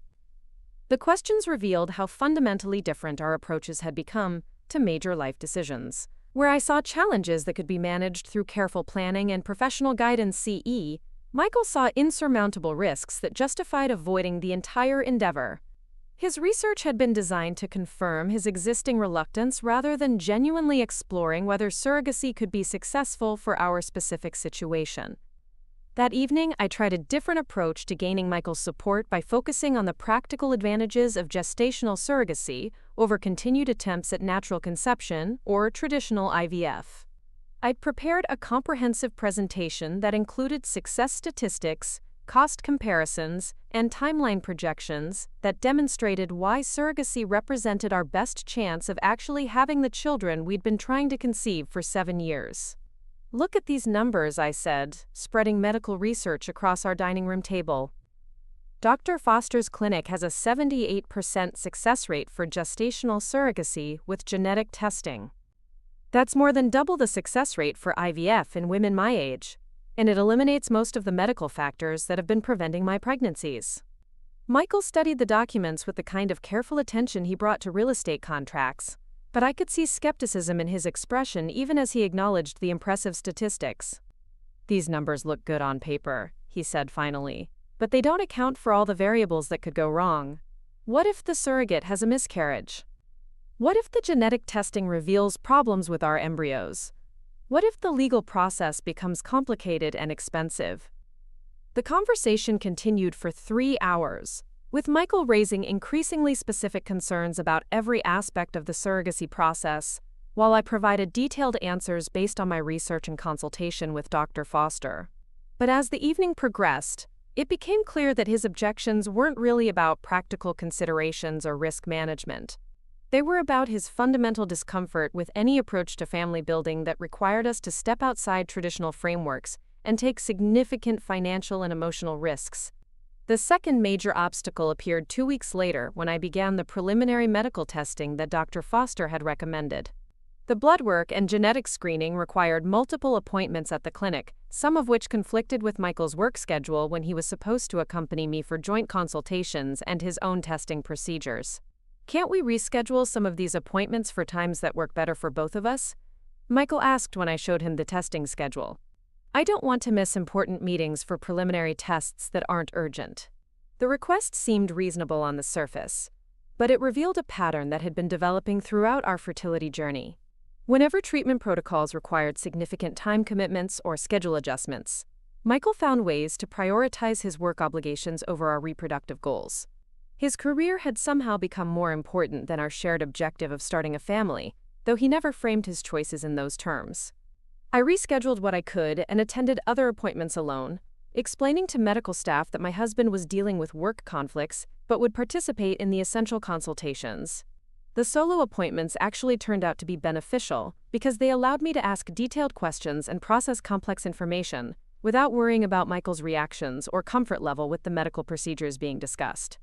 The questions revealed how fundamentally different our approaches had become to major life decisions. Where I saw challenges that could be managed through careful planning and professional guidance CE, Michael saw insurmountable risks that justified avoiding the entire endeavor. His research had been designed to confirm his existing reluctance rather than genuinely exploring whether surrogacy could be successful for our specific situation. That evening, I tried a different approach to gaining Michael's support by focusing on the practical advantages of gestational surrogacy over continued attempts at natural conception or traditional IVF. I'd prepared a comprehensive presentation that included success statistics, cost comparisons, and timeline projections that demonstrated why surrogacy represented our best chance of actually having the children we'd been trying to conceive for 7 years. Look at these numbers, I said, spreading medical research across our dining room table. Dr. Foster's clinic has a 78% success rate for gestational surrogacy with genetic testing. That's more than double the success rate for IVF in women my age, and it eliminates most of the medical factors that have been preventing my pregnancies. Michael studied the documents with the kind of careful attention he brought to real estate contracts, but I could see skepticism in his expression even as he acknowledged the impressive statistics. "These numbers look good on paper," he said finally, "but they don't account for all the variables that could go wrong. What if the surrogate has a miscarriage? What if the genetic testing reveals problems with our embryos? What if the legal process becomes complicated and expensive?" The conversation continued for 3 hours, with Michael raising increasingly specific concerns about every aspect of the surrogacy process, while I provided detailed answers based on my research and consultation with Dr. Foster. But as the evening progressed, it became clear that his objections weren't really about practical considerations or risk management. They were about his fundamental discomfort with any approach to family building that required us to step outside traditional frameworks and take significant financial and emotional risks. The second major obstacle appeared 2 weeks later when I began the preliminary medical testing that Dr. Foster had recommended. The blood work and genetic screening required multiple appointments at the clinic, some of which conflicted with Michael's work schedule when he was supposed to accompany me for joint consultations and his own testing procedures. "Can't we reschedule some of these appointments for times that work better for both of us?" Michael asked when I showed him the testing schedule. "I don't want to miss important meetings for preliminary tests that aren't urgent." The request seemed reasonable on the surface, but it revealed a pattern that had been developing throughout our fertility journey. Whenever treatment protocols required significant time commitments or schedule adjustments, Michael found ways to prioritize his work obligations over our reproductive goals. His career had somehow become more important than our shared objective of starting a family, though he never framed his choices in those terms. I rescheduled what I could and attended other appointments alone, explaining to medical staff that my husband was dealing with work conflicts but would participate in the essential consultations. The solo appointments actually turned out to be beneficial because they allowed me to ask detailed questions and process complex information without worrying about Michael's reactions or comfort level with the medical procedures being discussed.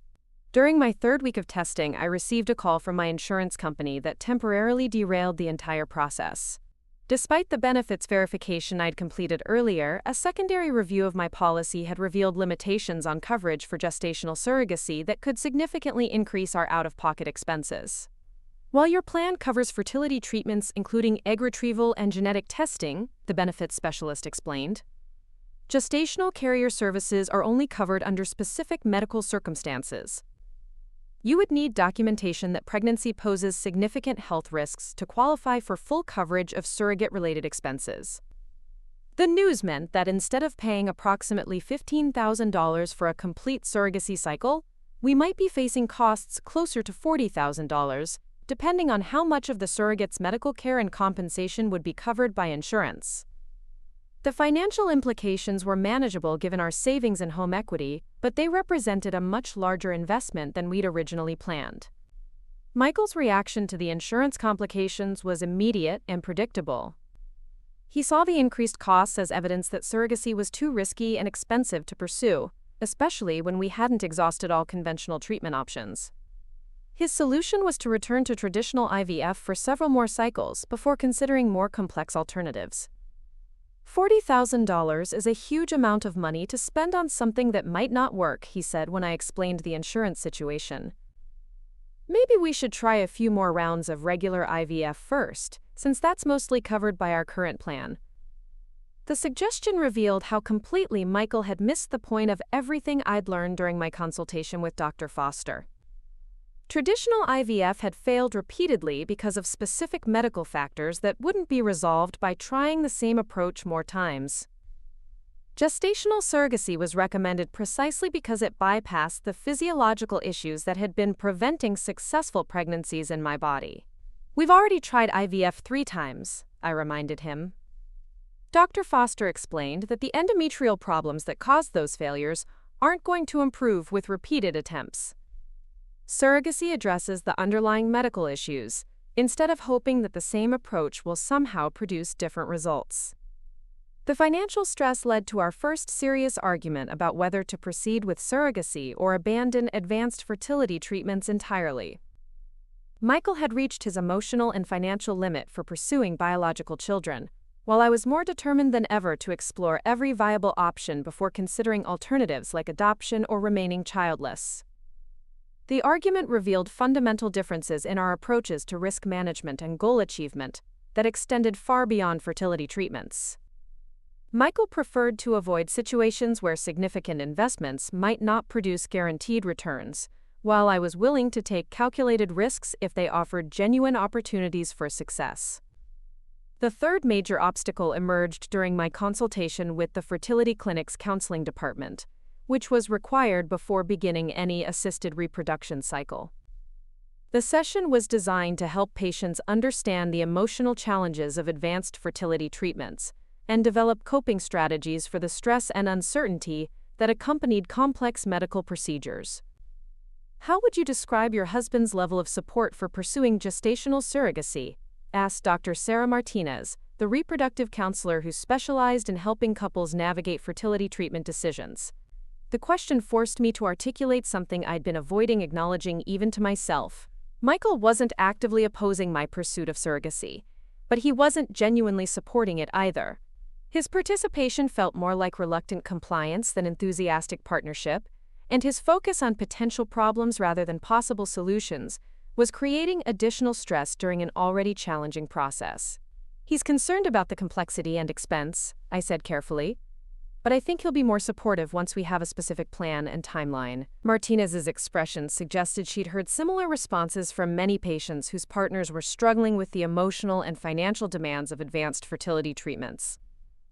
During my 3rd week of testing, I received a call from my insurance company that temporarily derailed the entire process. Despite the benefits verification I'd completed earlier, a secondary review of my policy had revealed limitations on coverage for gestational surrogacy that could significantly increase our out-of-pocket expenses. "While your plan covers fertility treatments including egg retrieval and genetic testing," the benefits specialist explained, "gestational carrier services are only covered under specific medical circumstances. You would need documentation that pregnancy poses significant health risks to qualify for full coverage of surrogate-related expenses." The news meant that instead of paying approximately $15,000 for a complete surrogacy cycle, we might be facing costs closer to $40,000, depending on how much of the surrogate's medical care and compensation would be covered by insurance. The financial implications were manageable given our savings and home equity, but they represented a much larger investment than we'd originally planned. Michael's reaction to the insurance complications was immediate and predictable. He saw the increased costs as evidence that surrogacy was too risky and expensive to pursue, especially when we hadn't exhausted all conventional treatment options. His solution was to return to traditional IVF for several more cycles before considering more complex alternatives. $40,000 is a huge amount of money to spend on something that might not work, he said when I explained the insurance situation. Maybe we should try a few more rounds of regular IVF first, since that's mostly covered by our current plan. The suggestion revealed how completely Michael had missed the point of everything I'd learned during my consultation with Dr. Foster. Traditional IVF had failed repeatedly because of specific medical factors that wouldn't be resolved by trying the same approach more times. Gestational surrogacy was recommended precisely because it bypassed the physiological issues that had been preventing successful pregnancies in my body. We've already tried IVF 3 times, I reminded him. Dr. Foster explained that the endometrial problems that caused those failures aren't going to improve with repeated attempts. Surrogacy addresses the underlying medical issues, instead of hoping that the same approach will somehow produce different results. The financial stress led to our first serious argument about whether to proceed with surrogacy or abandon advanced fertility treatments entirely. Michael had reached his emotional and financial limit for pursuing biological children, while I was more determined than ever to explore every viable option before considering alternatives like adoption or remaining childless. The argument revealed fundamental differences in our approaches to risk management and goal achievement that extended far beyond fertility treatments. Michael preferred to avoid situations where significant investments might not produce guaranteed returns, while I was willing to take calculated risks if they offered genuine opportunities for success. The third major obstacle emerged during my consultation with the fertility clinic's counseling department, which was required before beginning any assisted reproduction cycle. The session was designed to help patients understand the emotional challenges of advanced fertility treatments and develop coping strategies for the stress and uncertainty that accompanied complex medical procedures. How would you describe your husband's level of support for pursuing gestational surrogacy? Asked Dr. Sarah Martinez, the reproductive counselor who specialized in helping couples navigate fertility treatment decisions. The question forced me to articulate something I'd been avoiding acknowledging even to myself. Michael wasn't actively opposing my pursuit of surrogacy, but he wasn't genuinely supporting it either. His participation felt more like reluctant compliance than enthusiastic partnership, and his focus on potential problems rather than possible solutions was creating additional stress during an already challenging process. He's concerned about the complexity and expense, I said carefully, but I think he'll be more supportive once we have a specific plan and timeline. Martinez's expression suggested she'd heard similar responses from many patients whose partners were struggling with the emotional and financial demands of advanced fertility treatments.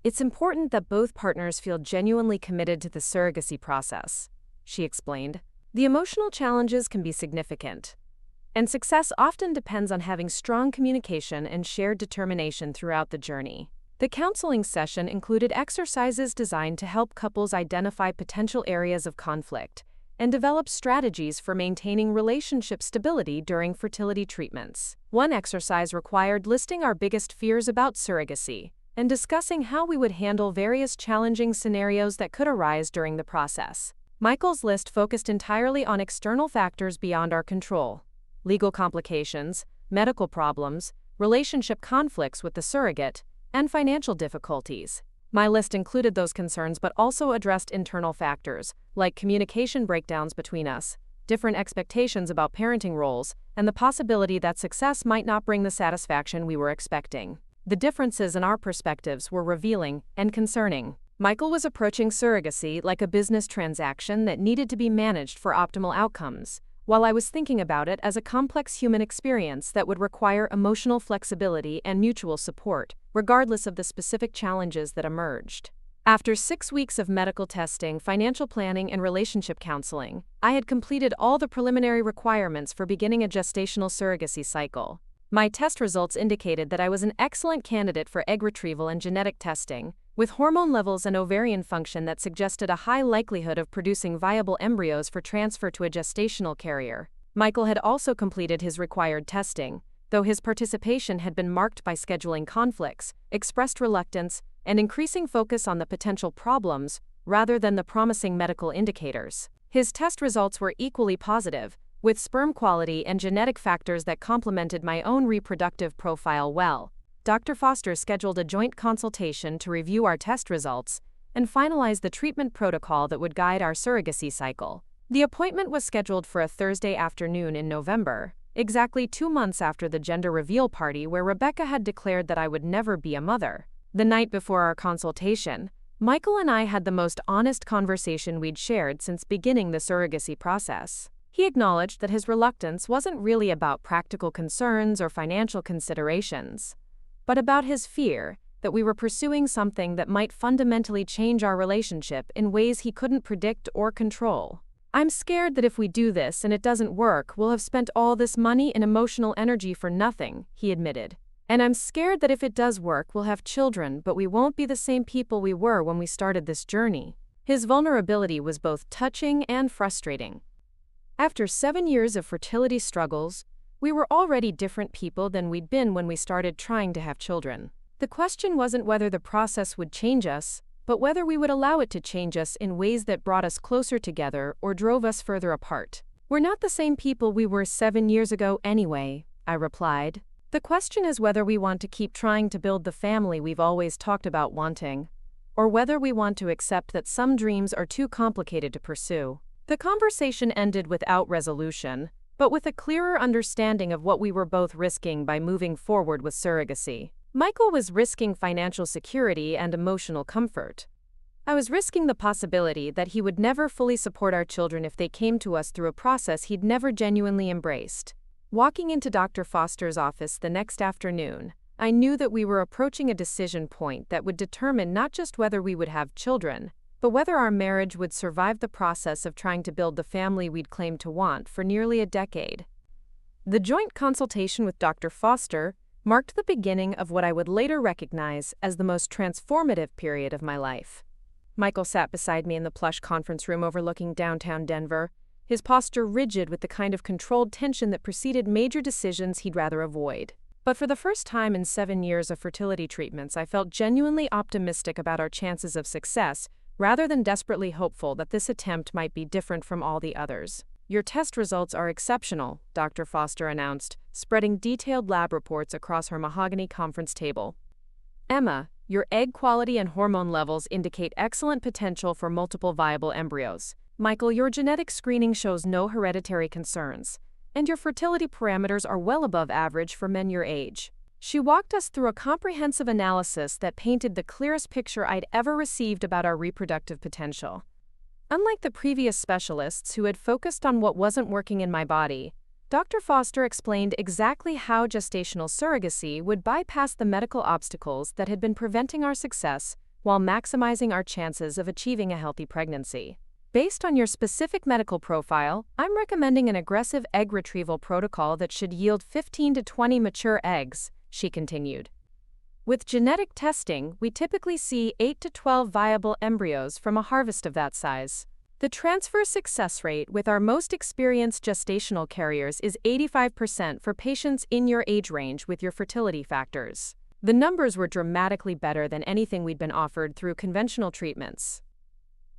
It's important that both partners feel genuinely committed to the surrogacy process, she explained. The emotional challenges can be significant, and success often depends on having strong communication and shared determination throughout the journey. The counseling session included exercises designed to help couples identify potential areas of conflict and develop strategies for maintaining relationship stability during fertility treatments. One exercise required listing our biggest fears about surrogacy and discussing how we would handle various challenging scenarios that could arise during the process. Michael's list focused entirely on external factors beyond our control: legal complications, medical problems, relationship conflicts with the surrogate, and financial difficulties. My list included those concerns but also addressed internal factors, like communication breakdowns between us, different expectations about parenting roles, and the possibility that success might not bring the satisfaction we were expecting. The differences in our perspectives were revealing and concerning. Michael was approaching surrogacy like a business transaction that needed to be managed for optimal outcomes, while I was thinking about it as a complex human experience that would require emotional flexibility and mutual support, regardless of the specific challenges that emerged. After 6 weeks of medical testing, financial planning, and relationship counseling, I had completed all the preliminary requirements for beginning a gestational surrogacy cycle. My test results indicated that I was an excellent candidate for egg retrieval and genetic testing, with hormone levels and ovarian function that suggested a high likelihood of producing viable embryos for transfer to a gestational carrier. Michael had also completed his required testing, though his participation had been marked by scheduling conflicts, expressed reluctance, and increasing focus on the potential problems rather than the promising medical indicators. His test results were equally positive, with sperm quality and genetic factors that complemented my own reproductive profile well. Dr. Foster scheduled a joint consultation to review our test results and finalize the treatment protocol that would guide our surrogacy cycle. The appointment was scheduled for a Thursday afternoon in November, exactly 2 months after the gender reveal party where Rebecca had declared that I would never be a mother. The night before our consultation, Michael and I had the most honest conversation we'd shared since beginning the surrogacy process. He acknowledged that his reluctance wasn't really about practical concerns or financial considerations, but about his fear that we were pursuing something that might fundamentally change our relationship in ways he couldn't predict or control. "I'm scared that if we do this and it doesn't work, we'll have spent all this money and emotional energy for nothing," he admitted. "And I'm scared that if it does work, we'll have children, but we won't be the same people we were when we started this journey." His vulnerability was both touching and frustrating. After 7 years of fertility struggles, we were already different people than we'd been when we started trying to have children. The question wasn't whether the process would change us, but whether we would allow it to change us in ways that brought us closer together or drove us further apart. "We're not the same people we were 7 years ago anyway," I replied. "The question is whether we want to keep trying to build the family we've always talked about wanting, or whether we want to accept that some dreams are too complicated to pursue." The conversation ended without resolution, but with a clearer understanding of what we were both risking by moving forward with surrogacy. Michael was risking financial security and emotional comfort. I was risking the possibility that he would never fully support our children if they came to us through a process he'd never genuinely embraced. Walking into Dr. Foster's office the next afternoon, I knew that we were approaching a decision point that would determine not just whether we would have children, but whether our marriage would survive the process of trying to build the family we'd claimed to want for nearly a decade. The joint consultation with Dr. Foster marked the beginning of what I would later recognize as the most transformative period of my life. Michael sat beside me in the plush conference room overlooking downtown Denver, his posture rigid with the kind of controlled tension that preceded major decisions he'd rather avoid. But for the first time in 7 years of fertility treatments, I felt genuinely optimistic about our chances of success, rather than desperately hopeful that this attempt might be different from all the others. "Your test results are exceptional," Dr. Foster announced, spreading detailed lab reports across her mahogany conference table. "Emma, your egg quality and hormone levels indicate excellent potential for multiple viable embryos. Michael, your genetic screening shows no hereditary concerns, and your fertility parameters are well above average for men your age." She walked us through a comprehensive analysis that painted the clearest picture I'd ever received about our reproductive potential. Unlike the previous specialists who had focused on what wasn't working in my body, Dr. Foster explained exactly how gestational surrogacy would bypass the medical obstacles that had been preventing our success while maximizing our chances of achieving a healthy pregnancy. "Based on your specific medical profile, I'm recommending an aggressive egg retrieval protocol that should yield 15 to 20 mature eggs," she continued. "With genetic testing, we typically see 8 to 12 viable embryos from a harvest of that size. The transfer success rate with our most experienced gestational carriers is 85% for patients in your age range with your fertility factors." The numbers were dramatically better than anything we'd been offered through conventional treatments.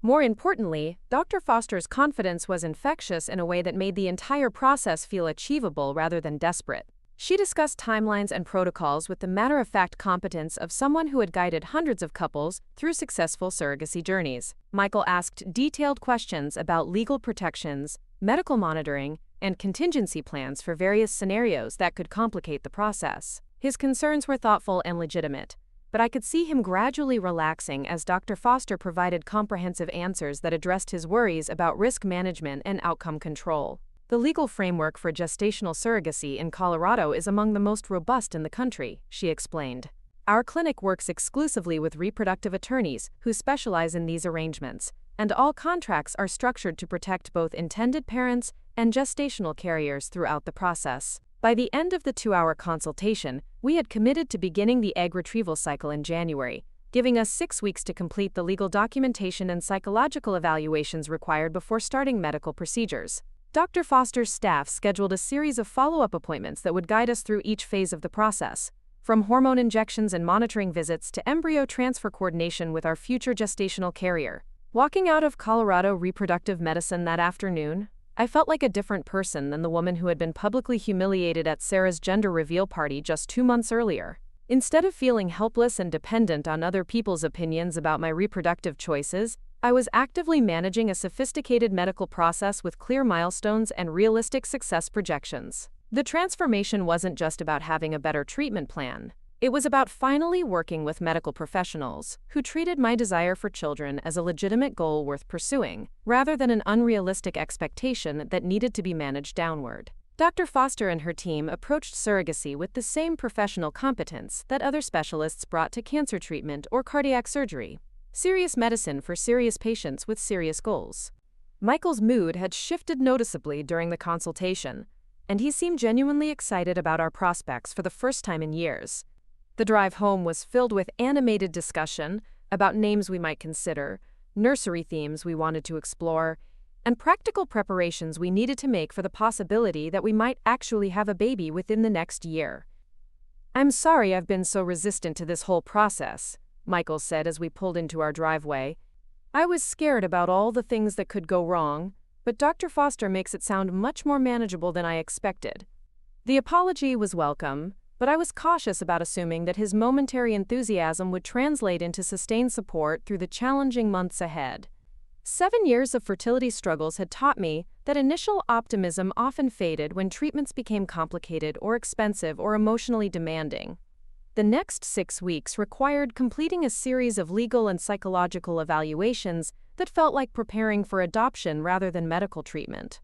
More importantly, Dr. Foster's confidence was infectious in a way that made the entire process feel achievable rather than desperate. She discussed timelines and protocols with the matter-of-fact competence of someone who had guided hundreds of couples through successful surrogacy journeys. Michael asked detailed questions about legal protections, medical monitoring, and contingency plans for various scenarios that could complicate the process. His concerns were thoughtful and legitimate, but I could see him gradually relaxing as Dr. Foster provided comprehensive answers that addressed his worries about risk management and outcome control. "The legal framework for gestational surrogacy in Colorado is among the most robust in the country," she explained. "Our clinic works exclusively with reproductive attorneys who specialize in these arrangements, and all contracts are structured to protect both intended parents and gestational carriers throughout the process." By the end of the 2-hour consultation, we had committed to beginning the egg retrieval cycle in January, giving us 6 weeks to complete the legal documentation and psychological evaluations required before starting medical procedures. Dr. Foster's staff scheduled a series of follow-up appointments that would guide us through each phase of the process, from hormone injections and monitoring visits to embryo transfer coordination with our future gestational carrier. Walking out of Colorado Reproductive Medicine that afternoon, I felt like a different person than the woman who had been publicly humiliated at Sarah's gender reveal party just 2 months earlier. Instead of feeling helpless and dependent on other people's opinions about my reproductive choices, I was actively managing a sophisticated medical process with clear milestones and realistic success projections. The transformation wasn't just about having a better treatment plan. It was about finally working with medical professionals who treated my desire for children as a legitimate goal worth pursuing, rather than an unrealistic expectation that needed to be managed downward. Dr. Foster and her team approached surrogacy with the same professional competence that other specialists brought to cancer treatment or cardiac surgery. Serious medicine for serious patients with serious goals. Michael's mood had shifted noticeably during the consultation, and he seemed genuinely excited about our prospects for the first time in years. The drive home was filled with animated discussion about names we might consider, nursery themes we wanted to explore, and practical preparations we needed to make for the possibility that we might actually have a baby within the next year. "I'm sorry I've been so resistant to this whole process," Michael said as we pulled into our driveway. "I was scared about all the things that could go wrong, but Dr. Foster makes it sound much more manageable than I expected." The apology was welcome, but I was cautious about assuming that his momentary enthusiasm would translate into sustained support through the challenging months ahead. 7 years of fertility struggles had taught me that initial optimism often faded when treatments became complicated or expensive or emotionally demanding. The next 6 weeks required completing a series of legal and psychological evaluations that felt like preparing for adoption rather than medical treatment.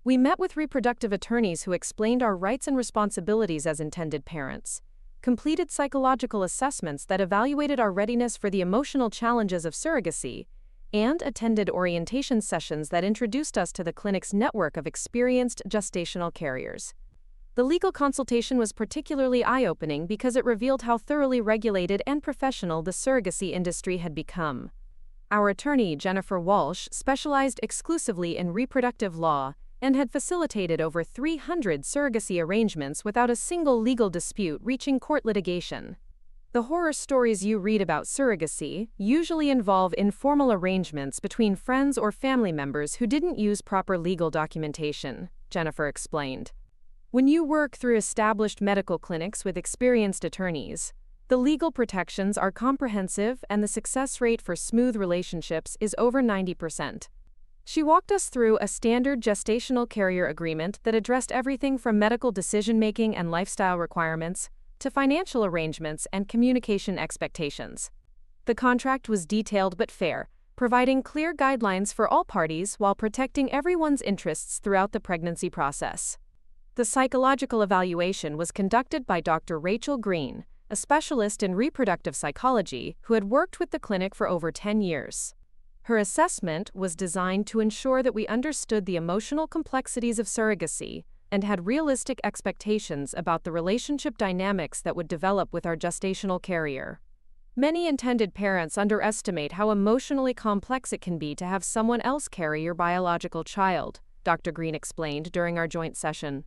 We met with reproductive attorneys who explained our rights and responsibilities as intended parents, completed psychological assessments that evaluated our readiness for the emotional challenges of surrogacy, and attended orientation sessions that introduced us to the clinic's network of experienced gestational carriers. The legal consultation was particularly eye-opening because it revealed how thoroughly regulated and professional the surrogacy industry had become. Our attorney, Jennifer Walsh, specialized exclusively in reproductive law and had facilitated over 300 surrogacy arrangements without a single legal dispute reaching court litigation. The horror stories you read about surrogacy usually involve informal arrangements between friends or family members who didn't use proper legal documentation, Jennifer explained. When you work through established medical clinics with experienced attorneys, the legal protections are comprehensive and the success rate for smooth relationships is over 90%. She walked us through a standard gestational carrier agreement that addressed everything from medical decision-making and lifestyle requirements to financial arrangements and communication expectations. The contract was detailed but fair, providing clear guidelines for all parties while protecting everyone's interests throughout the pregnancy process. The psychological evaluation was conducted by Dr. Rachel Green, a specialist in reproductive psychology who had worked with the clinic for over 10 years. Her assessment was designed to ensure that we understood the emotional complexities of surrogacy and had realistic expectations about the relationship dynamics that would develop with our gestational carrier. Many intended parents underestimate how emotionally complex it can be to have someone else carry your biological child, Dr. Green explained during our joint session.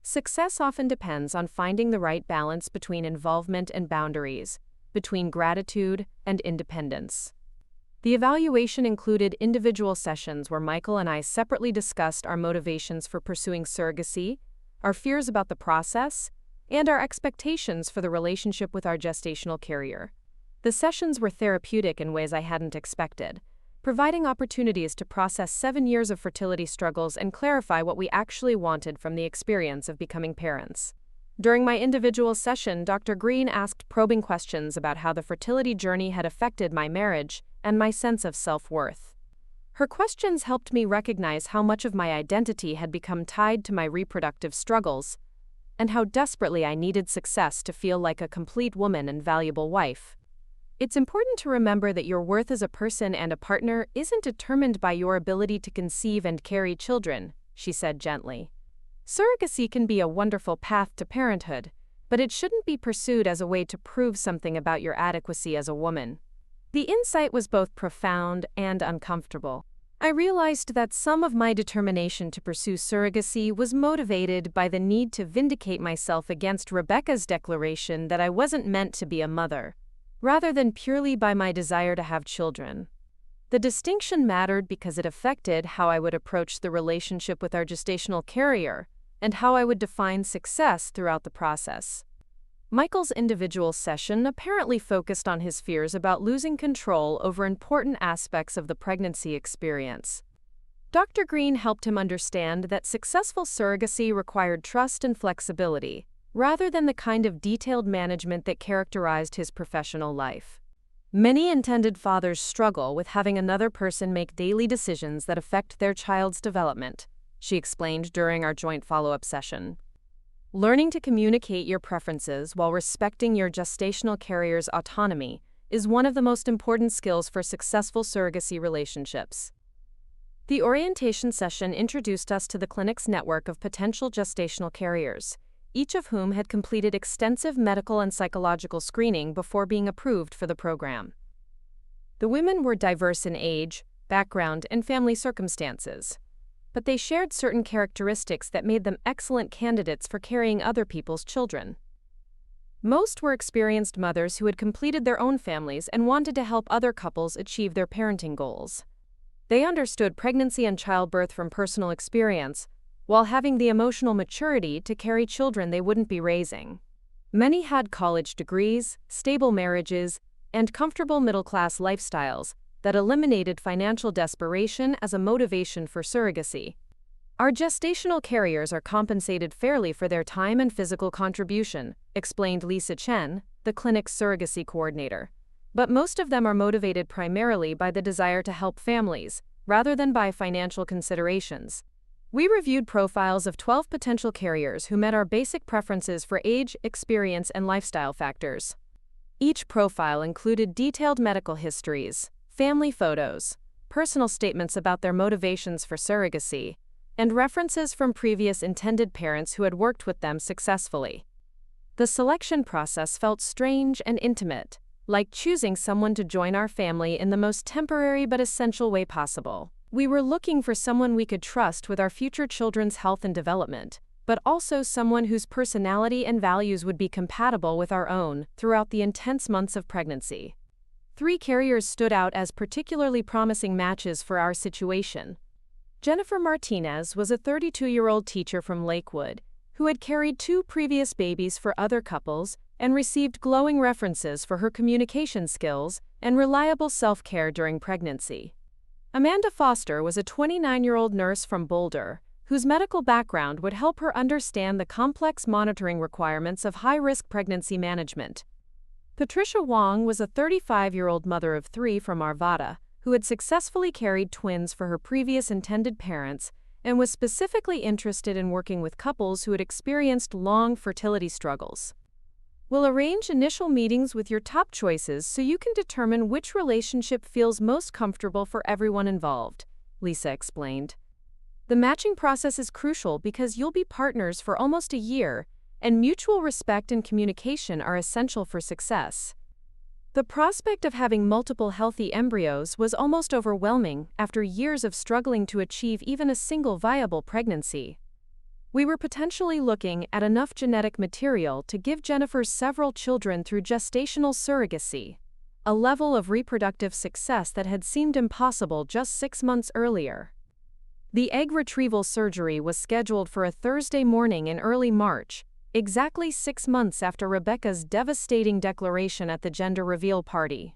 Success often depends on finding the right balance between involvement and boundaries, between gratitude and independence. The evaluation included individual sessions where Michael and I separately discussed our motivations for pursuing surrogacy, our fears about the process, and our expectations for the relationship with our gestational carrier. The sessions were therapeutic in ways I hadn't expected, providing opportunities to process 7 years of fertility struggles and clarify what we actually wanted from the experience of becoming parents. During my individual session, Dr. Green asked probing questions about how the fertility journey had affected my marriage and my sense of self-worth. Her questions helped me recognize how much of my identity had become tied to my reproductive struggles, and how desperately I needed success to feel like a complete woman and valuable wife. It's important to remember that your worth as a person and a partner isn't determined by your ability to conceive and carry children, she said gently. Surrogacy can be a wonderful path to parenthood, but it shouldn't be pursued as a way to prove something about your adequacy as a woman. The insight was both profound and uncomfortable. I realized that some of my determination to pursue surrogacy was motivated by the need to vindicate myself against Rebecca's declaration that I wasn't meant to be a mother, rather than purely by my desire to have children. The distinction mattered because it affected how I would approach the relationship with our gestational carrier and how I would define success throughout the process. Michael's individual session apparently focused on his fears about losing control over important aspects of the pregnancy experience. Dr. Green helped him understand that successful surrogacy required trust and flexibility, rather than the kind of detailed management that characterized his professional life. Many intended fathers struggle with having another person make daily decisions that affect their child's development, she explained during our joint follow-up session. Learning to communicate your preferences while respecting your gestational carrier's autonomy is one of the most important skills for successful surrogacy relationships. The orientation session introduced us to the clinic's network of potential gestational carriers, each of whom had completed extensive medical and psychological screening before being approved for the program. The women were diverse in age, background, and family circumstances, but they shared certain characteristics that made them excellent candidates for carrying other people's children. Most were experienced mothers who had completed their own families and wanted to help other couples achieve their parenting goals. They understood pregnancy and childbirth from personal experience, while having the emotional maturity to carry children they wouldn't be raising. Many had college degrees, stable marriages, and comfortable middle-class lifestyles that eliminated financial desperation as a motivation for surrogacy. Our gestational carriers are compensated fairly for their time and physical contribution, explained Lisa Chen, the clinic's surrogacy coordinator. But most of them are motivated primarily by the desire to help families, rather than by financial considerations. We reviewed profiles of 12 potential carriers who met our basic preferences for age, experience, and lifestyle factors. Each profile included detailed medical histories, family photos, personal statements about their motivations for surrogacy, and references from previous intended parents who had worked with them successfully. The selection process felt strange and intimate, like choosing someone to join our family in the most temporary but essential way possible. We were looking for someone we could trust with our future children's health and development, but also someone whose personality and values would be compatible with our own throughout the intense months of pregnancy. 3 carriers stood out as particularly promising matches for our situation. Jennifer Martinez was a 32-year-old teacher from Lakewood who had carried 2 previous babies for other couples and received glowing references for her communication skills and reliable self-care during pregnancy. Amanda Foster was a 29-year-old nurse from Boulder whose medical background would help her understand the complex monitoring requirements of high-risk pregnancy management. Patricia Wong was a 35-year-old mother of 3 from Arvada who had successfully carried twins for her previous intended parents and was specifically interested in working with couples who had experienced long fertility struggles. We'll arrange initial meetings with your top choices so you can determine which relationship feels most comfortable for everyone involved, Lisa explained. The matching process is crucial because you'll be partners for almost a year, and mutual respect and communication are essential for success. The prospect of having multiple healthy embryos was almost overwhelming after years of struggling to achieve even a single viable pregnancy. We were potentially looking at enough genetic material to give Jennifer several children through gestational surrogacy, a level of reproductive success that had seemed impossible just 6 months earlier. The egg retrieval surgery was scheduled for a Thursday morning in early March, exactly 6 months after Rebecca's devastating declaration at the gender reveal party.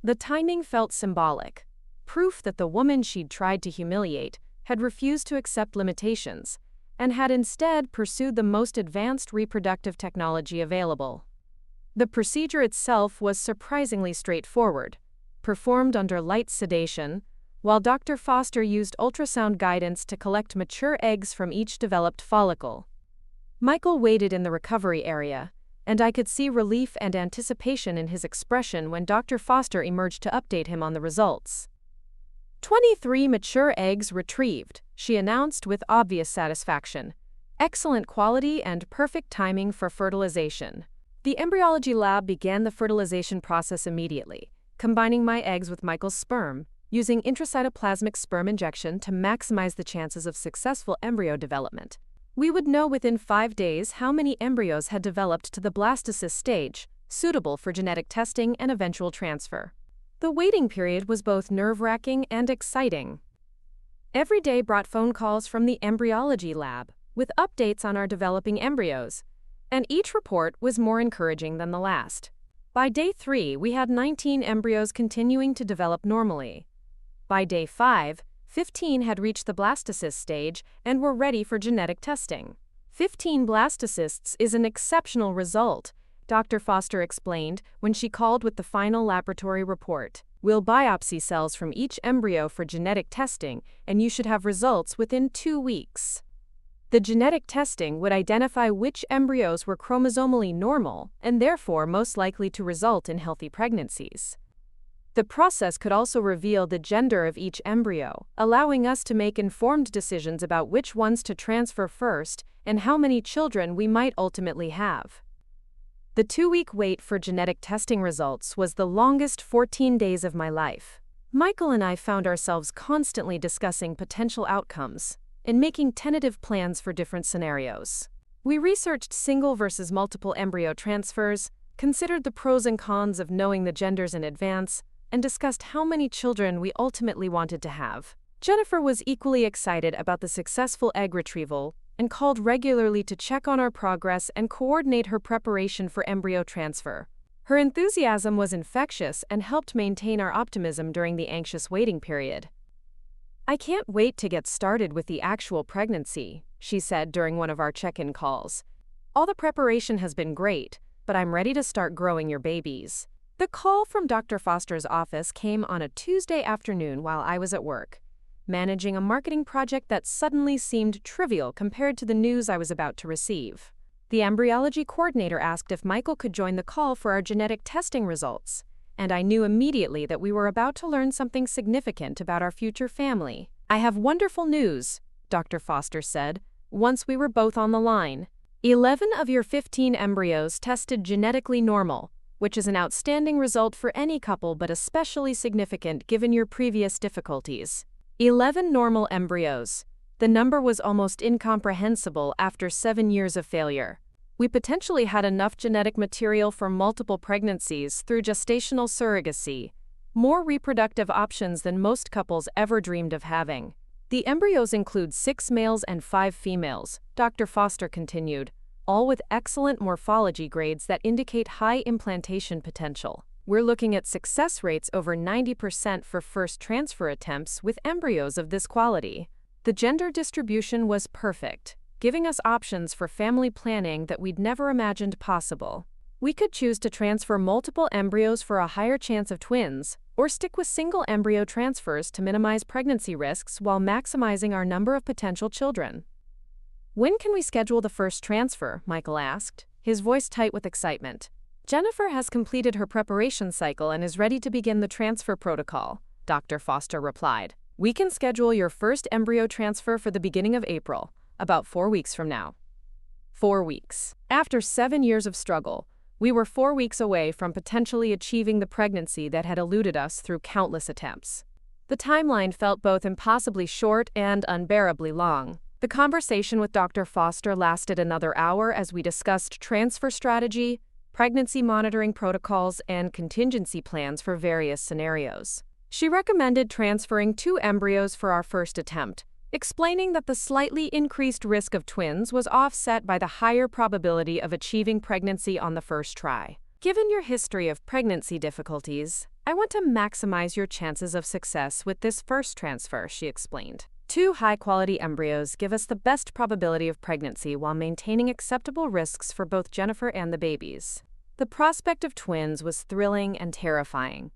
The timing felt symbolic, proof that the woman she'd tried to humiliate had refused to accept limitations, and had instead pursued the most advanced reproductive technology available. The procedure itself was surprisingly straightforward, performed under light sedation, while Dr. Foster used ultrasound guidance to collect mature eggs from each developed follicle. Michael waited in the recovery area, and I could see relief and anticipation in his expression when Dr. Foster emerged to update him on the results. 23 mature eggs retrieved, she announced with obvious satisfaction. Excellent quality and perfect timing for fertilization. The embryology lab began the fertilization process immediately, combining my eggs with Michael's sperm, using intracytoplasmic sperm injection to maximize the chances of successful embryo development. We would know within 5 days how many embryos had developed to the blastocyst stage, suitable for genetic testing and eventual transfer. The waiting period was both nerve-wracking and exciting. Every day brought phone calls from the embryology lab, with updates on our developing embryos, and each report was more encouraging than the last. By day 3, we had 19 embryos continuing to develop normally. By day 5, 15 had reached the blastocyst stage and were ready for genetic testing. 15 blastocysts is an exceptional result, Dr. Foster explained when she called with the final laboratory report. We'll biopsy cells from each embryo for genetic testing, and you should have results within 2 weeks. The genetic testing would identify which embryos were chromosomally normal and therefore most likely to result in healthy pregnancies. The process could also reveal the gender of each embryo, allowing us to make informed decisions about which ones to transfer first and how many children we might ultimately have. The 2-week wait for genetic testing results was the longest 14 days of my life. Michael and I found ourselves constantly discussing potential outcomes and making tentative plans for different scenarios. We researched single versus multiple embryo transfers, considered the pros and cons of knowing the genders in advance, and discussed how many children we ultimately wanted to have. Jennifer was equally excited about the successful egg retrieval and called regularly to check on our progress and coordinate her preparation for embryo transfer. Her enthusiasm was infectious and helped maintain our optimism during the anxious waiting period. "I can't wait to get started with the actual pregnancy," she said during one of our check-in calls. "All the preparation has been great, but I'm ready to start growing your babies." The call from Dr. Foster's office came on a Tuesday afternoon while I was at work, managing a marketing project that suddenly seemed trivial compared to the news I was about to receive. The embryology coordinator asked if Michael could join the call for our genetic testing results, and I knew immediately that we were about to learn something significant about our future family. "I have wonderful news," Dr. Foster said, once we were both on the line. 11 of your 15 embryos tested genetically normal, which is an outstanding result for any couple but especially significant given your previous difficulties. 11 normal embryos. The number was almost incomprehensible after 7 years of failure. We potentially had enough genetic material for multiple pregnancies through gestational surrogacy, more reproductive options than most couples ever dreamed of having. The embryos include 6 males and 5 females, Dr. Foster continued, all with excellent morphology grades that indicate high implantation potential. We're looking at success rates over 90% for first transfer attempts with embryos of this quality. The gender distribution was perfect, giving us options for family planning that we'd never imagined possible. We could choose to transfer multiple embryos for a higher chance of twins, or stick with single embryo transfers to minimize pregnancy risks while maximizing our number of potential children. "When can we schedule the first transfer?" Michael asked, his voice tight with excitement. "Jennifer has completed her preparation cycle and is ready to begin the transfer protocol," Dr. Foster replied. "We can schedule your first embryo transfer for the beginning of April, about 4 weeks from now." 4 weeks. After 7 years of struggle, we were 4 weeks away from potentially achieving the pregnancy that had eluded us through countless attempts. The timeline felt both impossibly short and unbearably long. The conversation with Dr. Foster lasted another hour as we discussed transfer strategy, pregnancy monitoring protocols, and contingency plans for various scenarios. She recommended transferring 2 embryos for our first attempt, explaining that the slightly increased risk of twins was offset by the higher probability of achieving pregnancy on the first try. "Given your history of pregnancy difficulties, I want to maximize your chances of success with this first transfer," she explained. 2 high-quality embryos give us the best probability of pregnancy while maintaining acceptable risks for both Jennifer and the babies. The prospect of twins was thrilling and terrifying.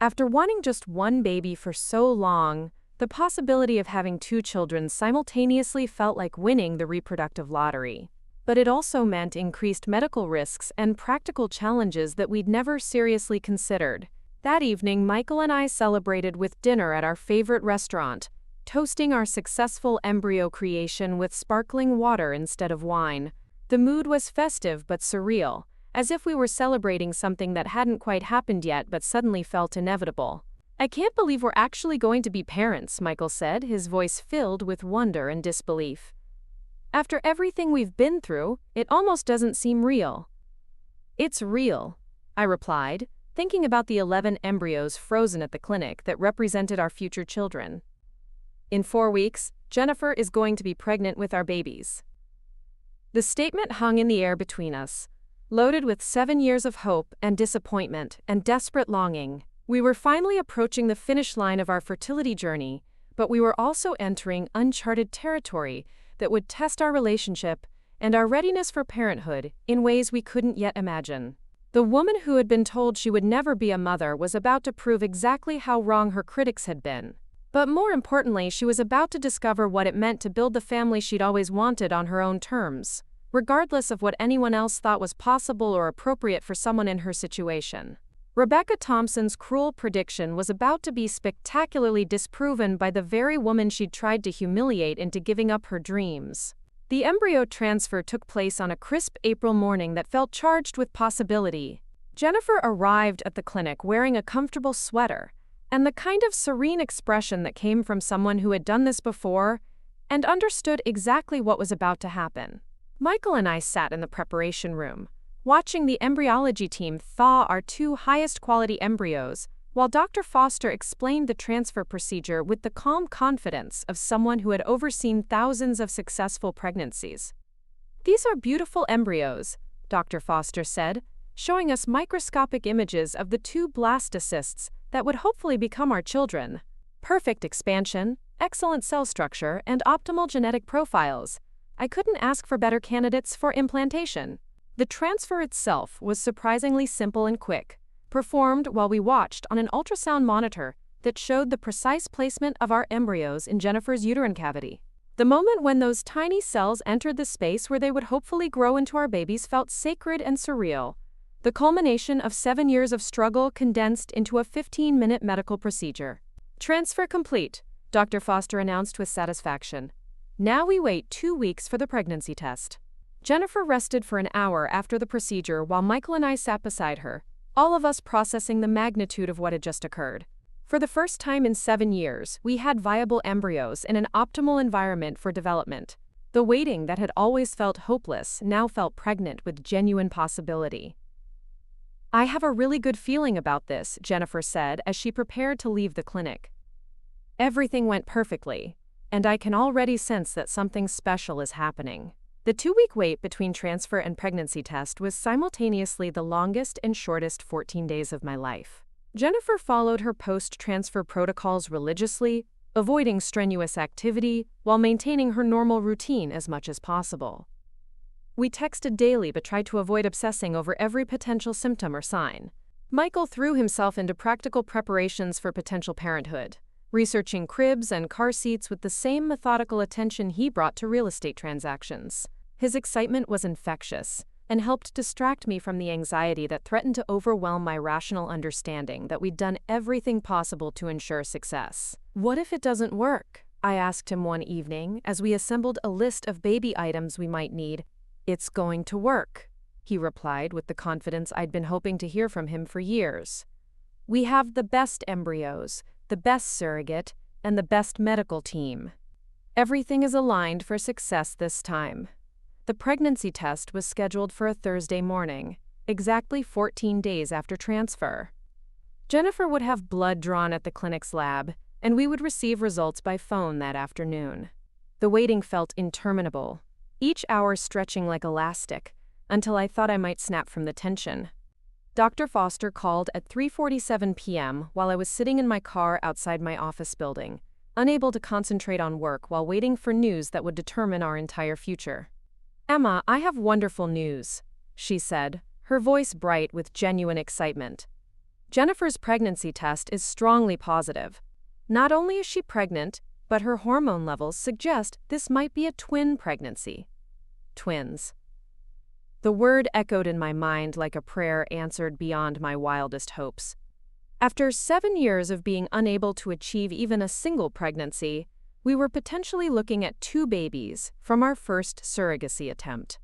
After wanting just 1 baby for so long, the possibility of having 2 children simultaneously felt like winning the reproductive lottery. But it also meant increased medical risks and practical challenges that we'd never seriously considered. That evening, Michael and I celebrated with dinner at our favorite restaurant, toasting our successful embryo creation with sparkling water instead of wine. The mood was festive but surreal, as if we were celebrating something that hadn't quite happened yet but suddenly felt inevitable. "I can't believe we're actually going to be parents," Michael said, his voice filled with wonder and disbelief. "After everything we've been through, it almost doesn't seem real." "It's real," I replied, thinking about the 11 embryos frozen at the clinic that represented our future children. In 4 weeks, Jennifer is going to be pregnant with our babies. The statement hung in the air between us, loaded with 7 years of hope and disappointment and desperate longing. We were finally approaching the finish line of our fertility journey, but we were also entering uncharted territory that would test our relationship and our readiness for parenthood in ways we couldn't yet imagine. The woman who had been told she would never be a mother was about to prove exactly how wrong her critics had been. But more importantly, she was about to discover what it meant to build the family she'd always wanted on her own terms, regardless of what anyone else thought was possible or appropriate for someone in her situation. Rebecca Thompson's cruel prediction was about to be spectacularly disproven by the very woman she'd tried to humiliate into giving up her dreams. The embryo transfer took place on a crisp April morning that felt charged with possibility. Jennifer arrived at the clinic wearing a comfortable sweater, and the kind of serene expression that came from someone who had done this before and understood exactly what was about to happen. Michael and I sat in the preparation room, watching the embryology team thaw our 2 highest-quality embryos, while Dr. Foster explained the transfer procedure with the calm confidence of someone who had overseen thousands of successful pregnancies. "These are beautiful embryos," Dr. Foster said, showing us microscopic images of the 2 blastocysts that would hopefully become our children. "Perfect expansion, excellent cell structure, and optimal genetic profiles. I couldn't ask for better candidates for implantation." The transfer itself was surprisingly simple and quick, performed while we watched on an ultrasound monitor that showed the precise placement of our embryos in Jennifer's uterine cavity. The moment when those tiny cells entered the space where they would hopefully grow into our babies felt sacred and surreal, the culmination of 7 years of struggle condensed into a 15-minute medical procedure. "Transfer complete," Dr. Foster announced with satisfaction. "Now we wait 2 weeks for the pregnancy test." Jennifer rested for an hour after the procedure while Michael and I sat beside her, all of us processing the magnitude of what had just occurred. For the first time in 7 years, we had viable embryos in an optimal environment for development. The waiting that had always felt hopeless now felt pregnant with genuine possibility. "I have a really good feeling about this," Jennifer said as she prepared to leave the clinic. "Everything went perfectly, and I can already sense that something special is happening." The 2-week wait between transfer and pregnancy test was simultaneously the longest and shortest 14 days of my life. Jennifer followed her post-transfer protocols religiously, avoiding strenuous activity while maintaining her normal routine as much as possible. We texted daily but tried to avoid obsessing over every potential symptom or sign. Michael threw himself into practical preparations for potential parenthood, researching cribs and car seats with the same methodical attention he brought to real estate transactions. His excitement was infectious and helped distract me from the anxiety that threatened to overwhelm my rational understanding that we'd done everything possible to ensure success. "What if it doesn't work?" I asked him one evening as we assembled a list of baby items we might need. "It's going to work," he replied with the confidence I'd been hoping to hear from him for years. "We have the best embryos, the best surrogate, and the best medical team. Everything is aligned for success this time." The pregnancy test was scheduled for a Thursday morning, exactly 14 days after transfer. Jennifer would have blood drawn at the clinic's lab, and we would receive results by phone that afternoon. The waiting felt interminable, each hour stretching like elastic, until I thought I might snap from the tension. Dr. Foster called at 3:47 p.m. while I was sitting in my car outside my office building, unable to concentrate on work while waiting for news that would determine our entire future. "Emma, I have wonderful news," she said, her voice bright with genuine excitement. "Jennifer's pregnancy test is strongly positive. Not only is she pregnant, but her hormone levels suggest this might be a twin pregnancy." Twins. The word echoed in my mind like a prayer answered beyond my wildest hopes. After 7 years of being unable to achieve even a single pregnancy, we were potentially looking at 2 babies from our first surrogacy attempt.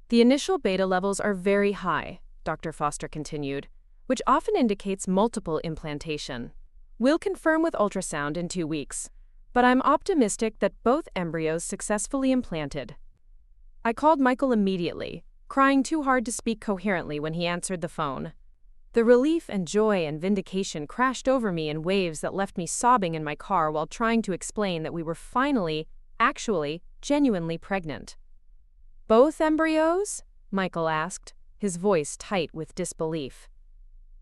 "The initial beta levels are very high," Dr. Foster continued, "which often indicates multiple implantation. We'll confirm with ultrasound in 2 weeks, but I'm optimistic that both embryos successfully implanted." I called Michael immediately, crying too hard to speak coherently when he answered the phone. The relief and joy and vindication crashed over me in waves that left me sobbing in my car while trying to explain that we were finally, actually, genuinely pregnant. "Both embryos?" Michael asked, his voice tight with disbelief.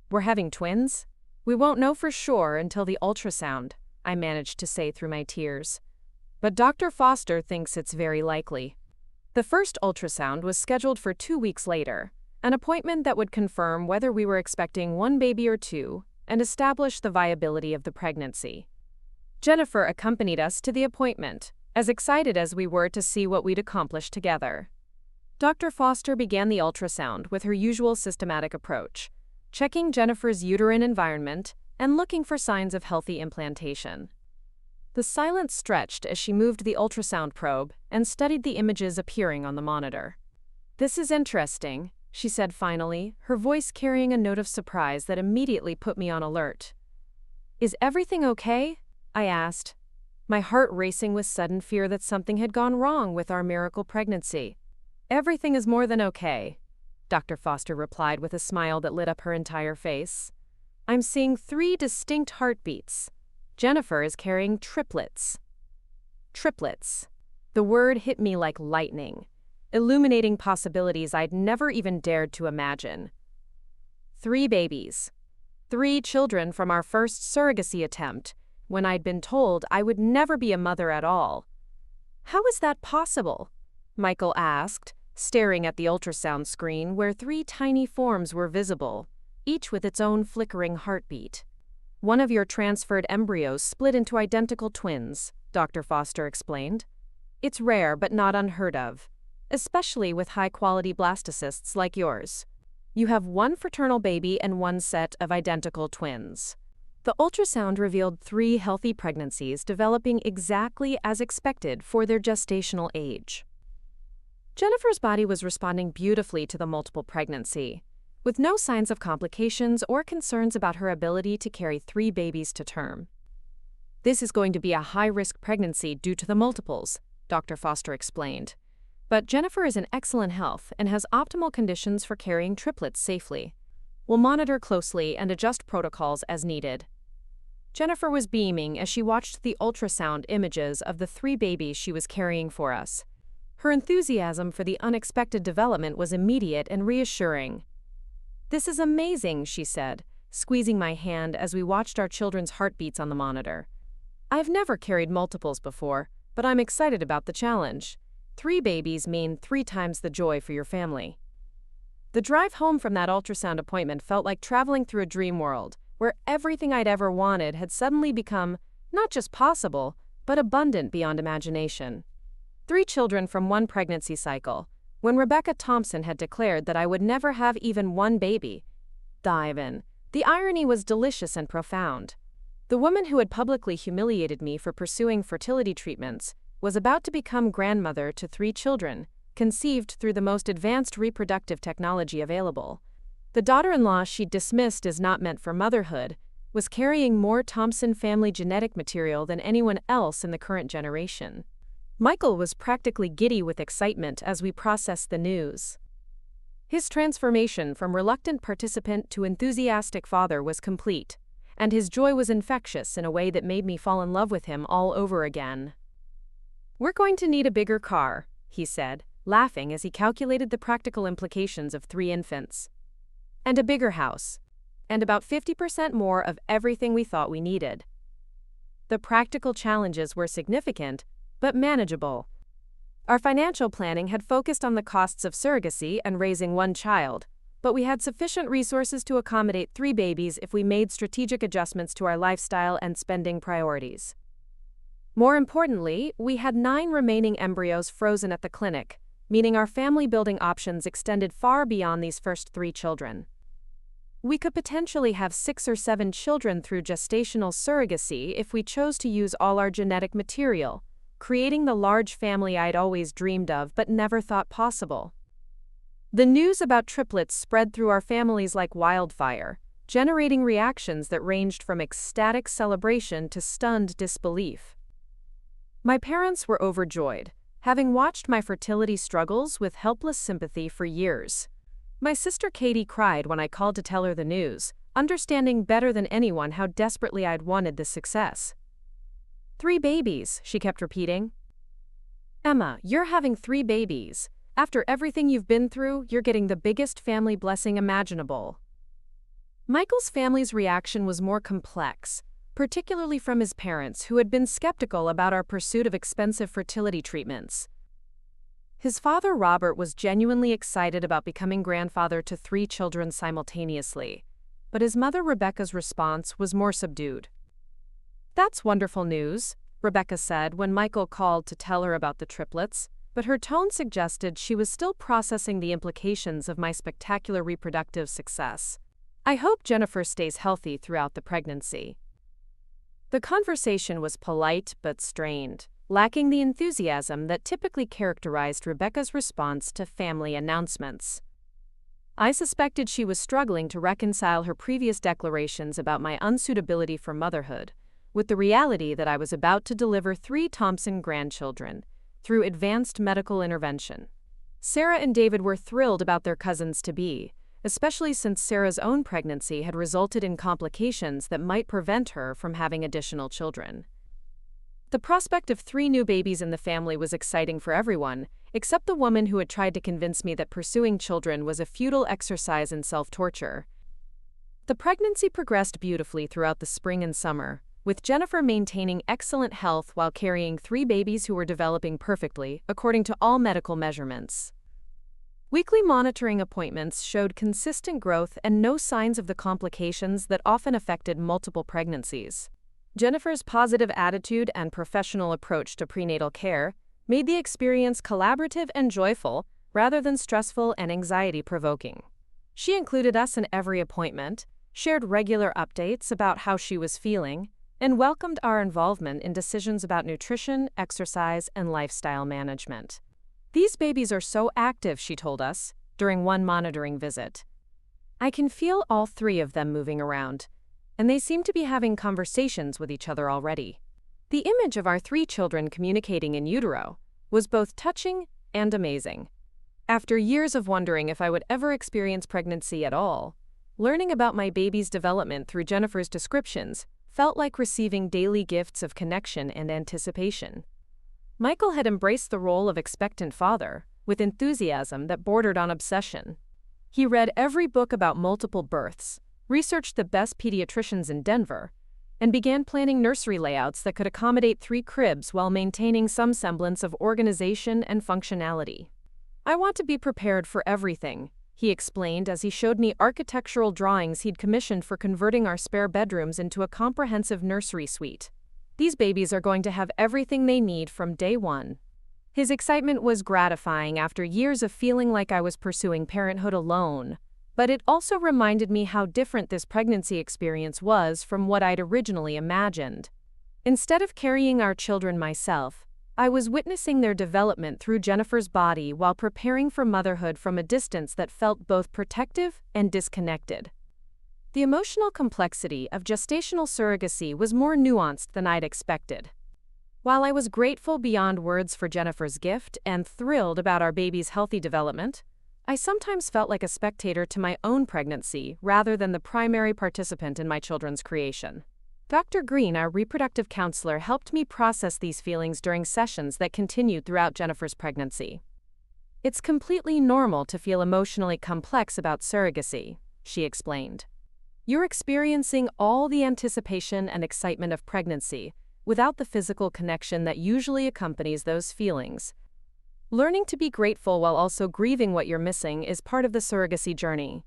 "We're having twins? We won't know for sure until the ultrasound," I managed to say through my tears. "But Dr. Foster thinks it's very likely." The first ultrasound was scheduled for 2 weeks later, an appointment that would confirm whether we were expecting one baby or two and establish the viability of the pregnancy. Jennifer accompanied us to the appointment, as excited as we were to see what we'd accomplished together. Dr. Foster began the ultrasound with her usual systematic approach, checking Jennifer's uterine environment and looking for signs of healthy implantation. The silence stretched as she moved the ultrasound probe and studied the images appearing on the monitor. "This is interesting," she said finally, her voice carrying a note of surprise that immediately put me on alert. "Is everything okay?" I asked, my heart racing with sudden fear that something had gone wrong with our miracle pregnancy. "Everything is more than okay," Dr. Foster replied with a smile that lit up her entire face. "I'm seeing 3 distinct heartbeats. Jennifer is carrying triplets." Triplets. The word hit me like lightning, illuminating possibilities I'd never even dared to imagine. 3 babies. 3 children from our first surrogacy attempt, when I'd been told I would never be a mother at all. "How is that possible?" Michael asked, staring at the ultrasound screen where 3 tiny forms were visible, each with its own flickering heartbeat. "One of your transferred embryos split into identical twins," Dr. Foster explained. "It's rare but not unheard of, especially with high-quality blastocysts like yours. You have 1 fraternal baby and 1 set of identical twins." The ultrasound revealed 3 healthy pregnancies developing exactly as expected for their gestational age. Jennifer's body was responding beautifully to the multiple pregnancy, with no signs of complications or concerns about her ability to carry 3 babies to term. "This is going to be a high-risk pregnancy due to the multiples," Dr. Foster explained. "But Jennifer is in excellent health and has optimal conditions for carrying triplets safely. We'll monitor closely and adjust protocols as needed." Jennifer was beaming as she watched the ultrasound images of the 3 babies she was carrying for us. Her enthusiasm for the unexpected development was immediate and reassuring. "This is amazing," she said, squeezing my hand as we watched our children's heartbeats on the monitor. "I've never carried multiples before, but I'm excited about the challenge. 3 babies mean 3 times the joy for your family." The drive home from that ultrasound appointment felt like traveling through a dream world, where everything I'd ever wanted had suddenly become not just possible, but abundant beyond imagination. 3 children from 1 pregnancy cycle, when Rebecca Thompson had declared that I would never have even 1 baby. Dive in. The irony was delicious and profound. The woman who had publicly humiliated me for pursuing fertility treatments was about to become grandmother to 3 children, conceived through the most advanced reproductive technology available. The daughter-in-law she'd dismissed as not meant for motherhood was carrying more Thompson family genetic material than anyone else in the current generation. Michael was practically giddy with excitement as we processed the news. His transformation from reluctant participant to enthusiastic father was complete, and his joy was infectious in a way that made me fall in love with him all over again. "We're going to need a bigger car," he said, laughing as he calculated the practical implications of 3 infants. "And a bigger house. And about 50% more of everything we thought we needed." The practical challenges were significant, but manageable. Our financial planning had focused on the costs of surrogacy and raising 1 child, but we had sufficient resources to accommodate 3 babies if we made strategic adjustments to our lifestyle and spending priorities. More importantly, we had 9 remaining embryos frozen at the clinic, meaning our family-building options extended far beyond these first 3 children. We could potentially have 6 or 7 children through gestational surrogacy if we chose to use all our genetic material, creating the large family I'd always dreamed of but never thought possible. The news about triplets spread through our families like wildfire, generating reactions that ranged from ecstatic celebration to stunned disbelief. My parents were overjoyed, having watched my fertility struggles with helpless sympathy for years. My sister Katie cried when I called to tell her the news, understanding better than anyone how desperately I'd wanted this success. 3 babies, she kept repeating. Emma, you're having 3 babies. After everything you've been through, you're getting the biggest family blessing imaginable. Michael's family's reaction was more complex, particularly from his parents, who had been skeptical about our pursuit of expensive fertility treatments. His father, Robert, was genuinely excited about becoming grandfather to 3 children simultaneously, but his mother, Rebecca's response was more subdued. "That's wonderful news," Rebecca said when Michael called to tell her about the triplets, but her tone suggested she was still processing the implications of my spectacular reproductive success. "I hope Jennifer stays healthy throughout the pregnancy." The conversation was polite but strained, lacking the enthusiasm that typically characterized Rebecca's response to family announcements. I suspected she was struggling to reconcile her previous declarations about my unsuitability for motherhood with the reality that I was about to deliver 3 Thompson grandchildren through advanced medical intervention. Sarah and David were thrilled about their cousins-to-be, especially since Sarah's own pregnancy had resulted in complications that might prevent her from having additional children. The prospect of 3 new babies in the family was exciting for everyone, except the woman who had tried to convince me that pursuing children was a futile exercise in self-torture. The pregnancy progressed beautifully throughout the spring and summer, with Jennifer maintaining excellent health while carrying 3 babies who were developing perfectly, according to all medical measurements. Weekly monitoring appointments showed consistent growth and no signs of the complications that often affected multiple pregnancies. Jennifer's positive attitude and professional approach to prenatal care made the experience collaborative and joyful rather than stressful and anxiety-provoking. She included us in every appointment, shared regular updates about how she was feeling, and welcomed our involvement in decisions about nutrition, exercise, and lifestyle management. "These babies are so active," she told us, during one monitoring visit. "I can feel all 3 of them moving around, and they seem to be having conversations with each other already." The image of our 3 children communicating in utero was both touching and amazing. After years of wondering if I would ever experience pregnancy at all, learning about my baby's development through Jennifer's descriptions felt like receiving daily gifts of connection and anticipation. Michael had embraced the role of expectant father with enthusiasm that bordered on obsession. He read every book about multiple births, researched the best pediatricians in Denver, and began planning nursery layouts that could accommodate 3 cribs while maintaining some semblance of organization and functionality. "I want to be prepared for everything," he explained as he showed me architectural drawings he'd commissioned for converting our spare bedrooms into a comprehensive nursery suite. "These babies are going to have everything they need from day one." His excitement was gratifying after years of feeling like I was pursuing parenthood alone, but it also reminded me how different this pregnancy experience was from what I'd originally imagined. Instead of carrying our children myself, I was witnessing their development through Jennifer's body while preparing for motherhood from a distance that felt both protective and disconnected. The emotional complexity of gestational surrogacy was more nuanced than I'd expected. While I was grateful beyond words for Jennifer's gift and thrilled about our baby's healthy development, I sometimes felt like a spectator to my own pregnancy rather than the primary participant in my children's creation. Dr. Green, our reproductive counselor, helped me process these feelings during sessions that continued throughout Jennifer's pregnancy. "It's completely normal to feel emotionally complex about surrogacy," she explained. "You're experiencing all the anticipation and excitement of pregnancy without the physical connection that usually accompanies those feelings. Learning to be grateful while also grieving what you're missing is part of the surrogacy journey."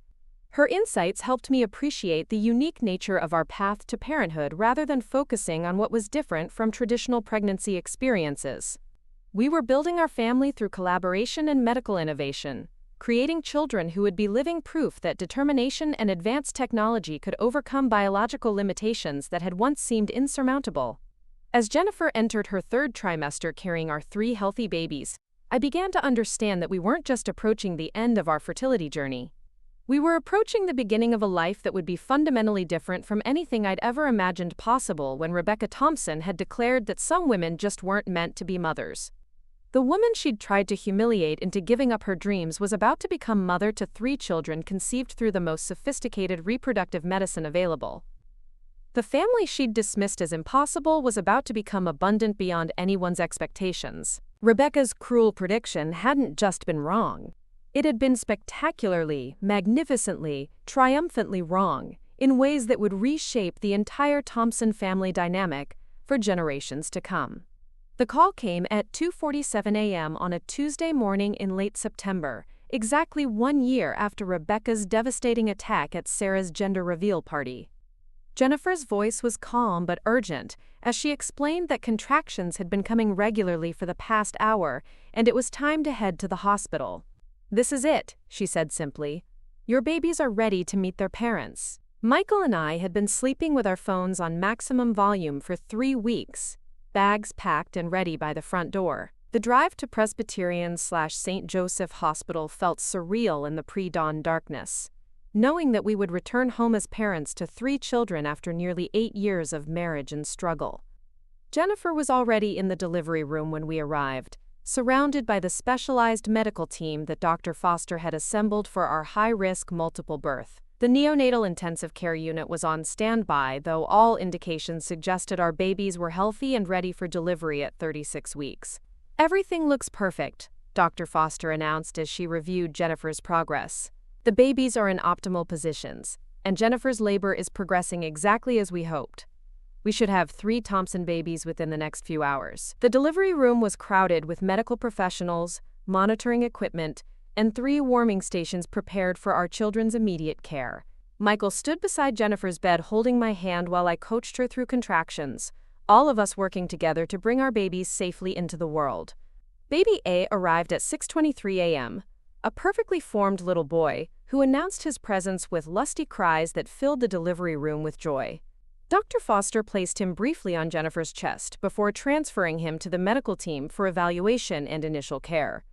Her insights helped me appreciate the unique nature of our path to parenthood rather than focusing on what was different from traditional pregnancy experiences. We were building our family through collaboration and medical innovation, creating children who would be living proof that determination and advanced technology could overcome biological limitations that had once seemed insurmountable. As Jennifer entered her 3rd trimester carrying our 3 healthy babies, I began to understand that we weren't just approaching the end of our fertility journey. We were approaching the beginning of a life that would be fundamentally different from anything I'd ever imagined possible when Rebecca Thompson had declared that some women just weren't meant to be mothers. The woman she'd tried to humiliate into giving up her dreams was about to become mother to 3 children conceived through the most sophisticated reproductive medicine available. The family she'd dismissed as impossible was about to become abundant beyond anyone's expectations. Rebecca's cruel prediction hadn't just been wrong. It had been spectacularly, magnificently, triumphantly wrong, in ways that would reshape the entire Thompson family dynamic for generations to come. The call came at 2:47 a.m. on a Tuesday morning in late September, exactly 1 year after Rebecca's devastating attack at Sarah's gender reveal party. Jennifer's voice was calm but urgent as she explained that contractions had been coming regularly for the past hour and it was time to head to the hospital. "This is it," she said simply. "Your babies are ready to meet their parents." Michael and I had been sleeping with our phones on maximum volume for 3 weeks, bags packed and ready by the front door. The drive to Presbyterian/St. Joseph Hospital felt surreal in the pre-dawn darkness, knowing that we would return home as parents to 3 children after nearly 8 years of marriage and struggle. Jennifer was already in the delivery room when we arrived, surrounded by the specialized medical team that Dr. Foster had assembled for our high-risk multiple birth. The neonatal intensive care unit was on standby, though all indications suggested our babies were healthy and ready for delivery at 36 weeks. "Everything looks perfect," Dr. Foster announced as she reviewed Jennifer's progress. "The babies are in optimal positions, and Jennifer's labor is progressing exactly as we hoped. We should have 3 Thompson babies within the next few hours." The delivery room was crowded with medical professionals, monitoring equipment, and 3 warming stations prepared for our children's immediate care. Michael stood beside Jennifer's bed holding my hand while I coached her through contractions, all of us working together to bring our babies safely into the world. Baby A arrived at 6:23 a.m., a perfectly formed little boy who announced his presence with lusty cries that filled the delivery room with joy. Dr. Foster placed him briefly on Jennifer's chest before transferring him to the medical team for evaluation and initial care.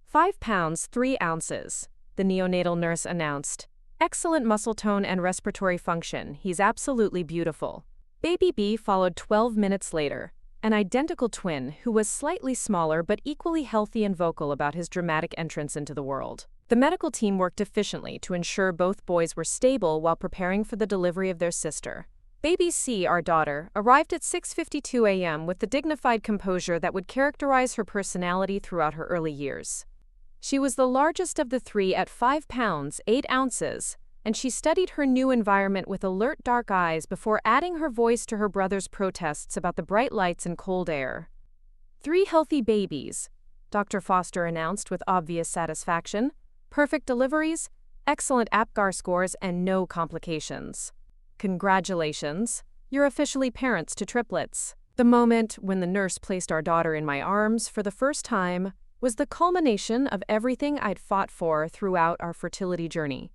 5 pounds 3 ounces, the neonatal nurse announced. Excellent muscle tone and respiratory function. He's absolutely beautiful. Baby B followed 12 minutes later, an identical twin who was slightly smaller but equally healthy and vocal about his dramatic entrance into the world. The medical team worked efficiently to ensure both boys were stable while preparing for the delivery of their sister. Baby C, our daughter, arrived at 6:52 a.m. with the dignified composure that would characterize her personality throughout her early years. She was the largest of the 3 at 5 pounds 8 ounces, and she studied her new environment with alert dark eyes before adding her voice to her brother's protests about the bright lights and cold air. 3 healthy babies, Dr. Foster announced with obvious satisfaction. Perfect deliveries, excellent APGAR scores, and no complications. Congratulations, you're officially parents to triplets. The moment when the nurse placed our daughter in my arms for the first time was the culmination of everything I'd fought for throughout our fertility journey.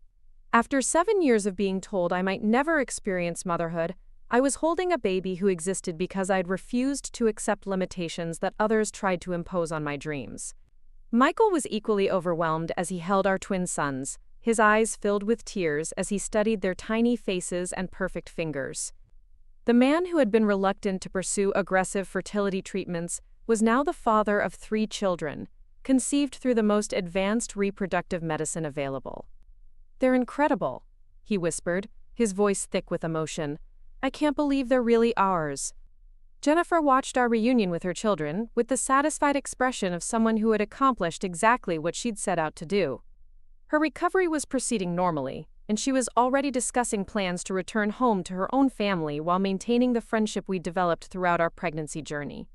After 7 years of being told I might never experience motherhood, I was holding a baby who existed because I'd refused to accept limitations that others tried to impose on my dreams. Michael was equally overwhelmed as he held our twin sons, his eyes filled with tears as he studied their tiny faces and perfect fingers. The man who had been reluctant to pursue aggressive fertility treatments was now the father of 3 children, conceived through the most advanced reproductive medicine available. "They're incredible," he whispered, his voice thick with emotion. "I can't believe they're really ours." Jennifer watched our reunion with her children with the satisfied expression of someone who had accomplished exactly what she'd set out to do. Her recovery was proceeding normally, and she was already discussing plans to return home to her own family while maintaining the friendship we developed throughout our pregnancy journey.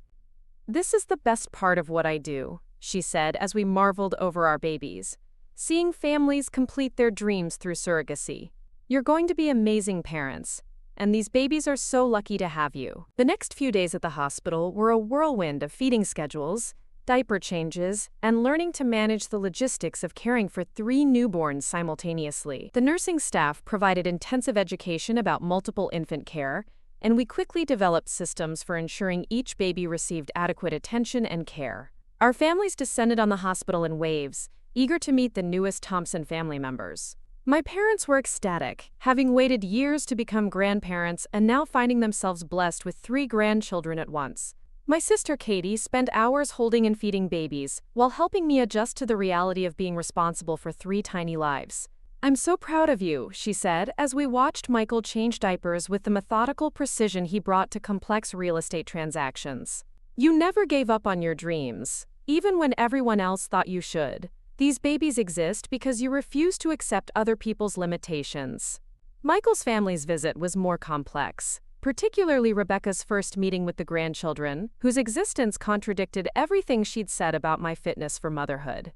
"This is the best part of what I do," she said as we marveled over our babies. "Seeing families complete their dreams through surrogacy. You're going to be amazing parents, and these babies are so lucky to have you." The next few days at the hospital were a whirlwind of feeding schedules, diaper changes, and learning to manage the logistics of caring for 3 newborns simultaneously. The nursing staff provided intensive education about multiple infant care, and we quickly developed systems for ensuring each baby received adequate attention and care. Our families descended on the hospital in waves, eager to meet the newest Thompson family members. My parents were ecstatic, having waited years to become grandparents and now finding themselves blessed with 3 grandchildren at once. My sister Katie spent hours holding and feeding babies, while helping me adjust to the reality of being responsible for 3 tiny lives. I'm so proud of you, she said, as we watched Michael change diapers with the methodical precision he brought to complex real estate transactions. You never gave up on your dreams, even when everyone else thought you should. These babies exist because you refuse to accept other people's limitations. Michael's family's visit was more complex, particularly Rebecca's first meeting with the grandchildren, whose existence contradicted everything she'd said about my fitness for motherhood.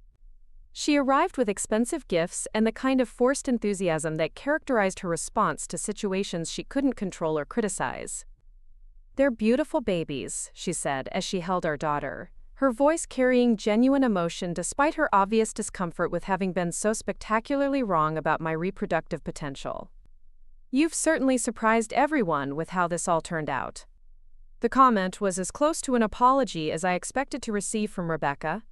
She arrived with expensive gifts and the kind of forced enthusiasm that characterized her response to situations she couldn't control or criticize. "They're beautiful babies," she said as she held our daughter, her voice carrying genuine emotion despite her obvious discomfort with having been so spectacularly wrong about my reproductive potential. "You've certainly surprised everyone with how this all turned out." The comment was as close to an apology as I expected to receive from Rebecca,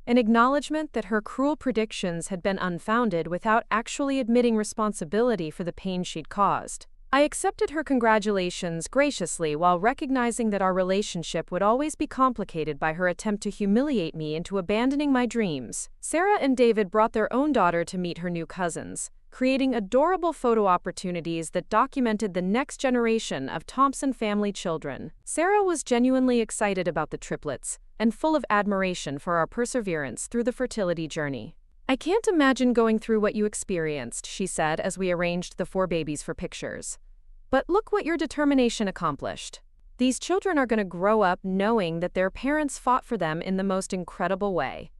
an acknowledgement that her cruel predictions had been unfounded without actually admitting responsibility for the pain she'd caused. I accepted her congratulations graciously while recognizing that our relationship would always be complicated by her attempt to humiliate me into abandoning my dreams. Sarah and David brought their own daughter to meet her new cousins, creating adorable photo opportunities that documented the next generation of Thompson family children. Sarah was genuinely excited about the triplets and full of admiration for our perseverance through the fertility journey. "I can't imagine going through what you experienced," she said as we arranged the 4 babies for pictures. "But look what your determination accomplished. These children are going to grow up knowing that their parents fought for them in the most incredible way."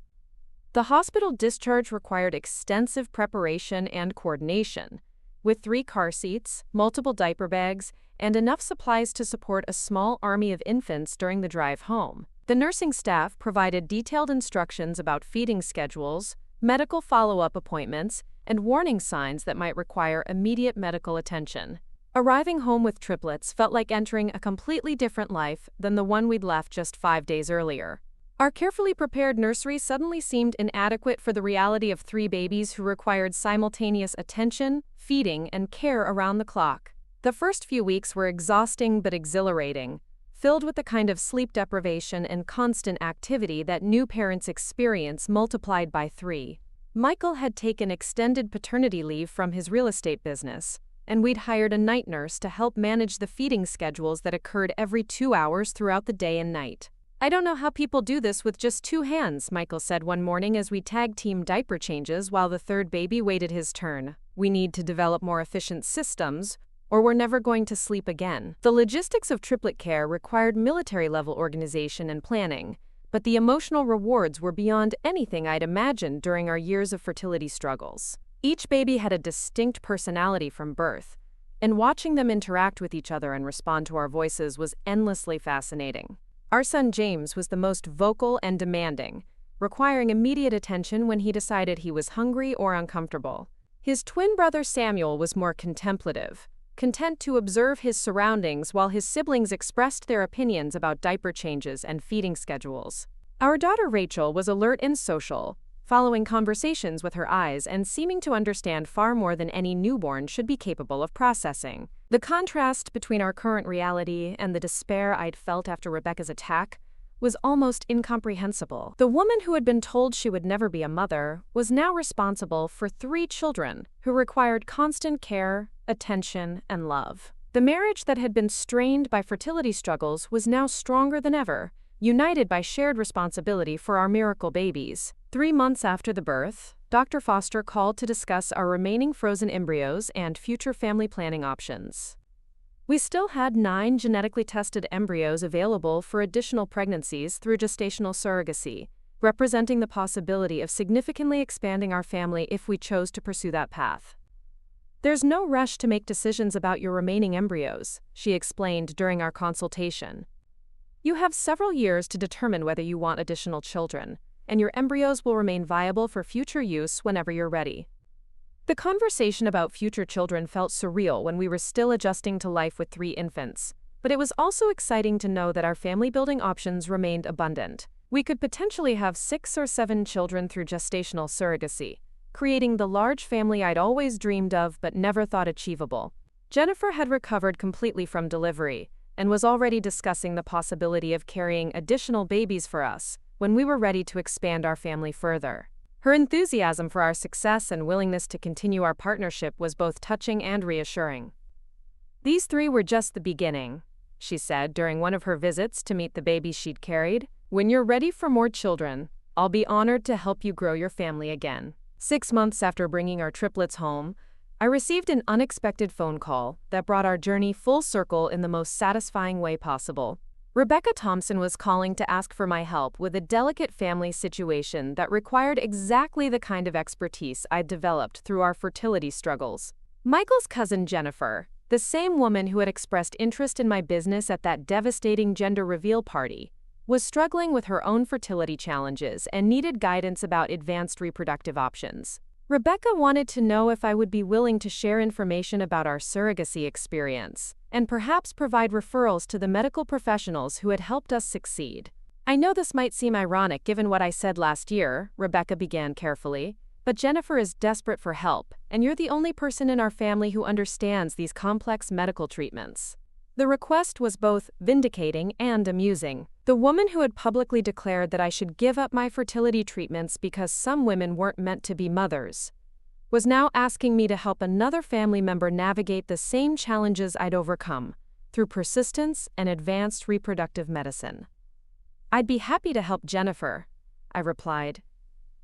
The hospital discharge required extensive preparation and coordination, with 3 car seats, multiple diaper bags, and enough supplies to support a small army of infants during the drive home. The nursing staff provided detailed instructions about feeding schedules, medical follow-up appointments, and warning signs that might require immediate medical attention. Arriving home with triplets felt like entering a completely different life than the one we'd left just 5 days earlier. Our carefully prepared nursery suddenly seemed inadequate for the reality of 3 babies who required simultaneous attention, feeding, and care around the clock. The first few weeks were exhausting but exhilarating, filled with the kind of sleep deprivation and constant activity that new parents experience multiplied by 3. Michael had taken extended paternity leave from his real estate business, and we'd hired a night nurse to help manage the feeding schedules that occurred every 2 hours throughout the day and night. "I don't know how people do this with just 2 hands," Michael said one morning as we tag-teamed diaper changes while the 3rd baby waited his turn. "We need to develop more efficient systems, or we're never going to sleep again." The logistics of triplet care required military-level organization and planning, but the emotional rewards were beyond anything I'd imagined during our years of fertility struggles. Each baby had a distinct personality from birth, and watching them interact with each other and respond to our voices was endlessly fascinating. Our son James was the most vocal and demanding, requiring immediate attention when he decided he was hungry or uncomfortable. His twin brother Samuel was more contemplative, content to observe his surroundings while his siblings expressed their opinions about diaper changes and feeding schedules. Our daughter Rachel was alert and social, following conversations with her eyes and seeming to understand far more than any newborn should be capable of processing. The contrast between our current reality and the despair I'd felt after Rebecca's attack was almost incomprehensible. The woman who had been told she would never be a mother was now responsible for 3 children who required constant care, attention, and love. The marriage that had been strained by fertility struggles was now stronger than ever, united by shared responsibility for our miracle babies. 3 months after the birth, Dr. Foster called to discuss our remaining frozen embryos and future family planning options. We still had 9 genetically tested embryos available for additional pregnancies through gestational surrogacy, representing the possibility of significantly expanding our family if we chose to pursue that path. "There's no rush to make decisions about your remaining embryos," she explained during our consultation. "You have several years to determine whether you want additional children, and your embryos will remain viable for future use whenever you're ready." The conversation about future children felt surreal when we were still adjusting to life with 3 infants, but it was also exciting to know that our family-building options remained abundant. We could potentially have 6 or 7 children through gestational surrogacy, creating the large family I'd always dreamed of but never thought achievable. Jennifer had recovered completely from delivery, and was already discussing the possibility of carrying additional babies for us when we were ready to expand our family further. Her enthusiasm for our success and willingness to continue our partnership was both touching and reassuring. "These 3 were just the beginning," she said during one of her visits to meet the babies she'd carried. "When you're ready for more children, I'll be honored to help you grow your family again." 6 months after bringing our triplets home, I received an unexpected phone call that brought our journey full circle in the most satisfying way possible. Rebecca Thompson was calling to ask for my help with a delicate family situation that required exactly the kind of expertise I'd developed through our fertility struggles. Michael's cousin Jennifer, the same woman who had expressed interest in my business at that devastating gender reveal party, was struggling with her own fertility challenges and needed guidance about advanced reproductive options. Rebecca wanted to know if I would be willing to share information about our surrogacy experience and perhaps provide referrals to the medical professionals who had helped us succeed. "I know this might seem ironic given what I said last year," Rebecca began carefully, "but Jennifer is desperate for help, and you're the only person in our family who understands these complex medical treatments." The request was both vindicating and amusing. The woman who had publicly declared that I should give up my fertility treatments because some women weren't meant to be mothers was now asking me to help another family member navigate the same challenges I'd overcome through persistence and advanced reproductive medicine. "I'd be happy to help Jennifer," I replied,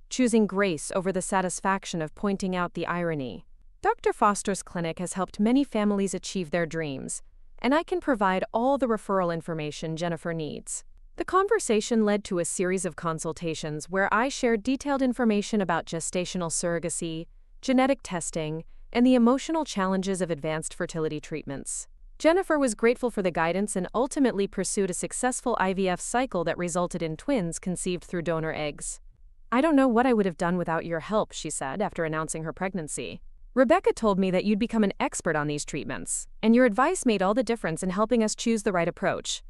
choosing grace over the satisfaction of pointing out the irony. "Dr. Foster's clinic has helped many families achieve their dreams, and I can provide all the referral information Jennifer needs." The conversation led to a series of consultations where I shared detailed information about gestational surrogacy, genetic testing, and the emotional challenges of advanced fertility treatments. Jennifer was grateful for the guidance and ultimately pursued a successful IVF cycle that resulted in twins conceived through donor eggs. "I don't know what I would have done without your help," she said after announcing her pregnancy. "Rebecca told me that you'd become an expert on these treatments, and your advice made all the difference in helping us choose the right approach."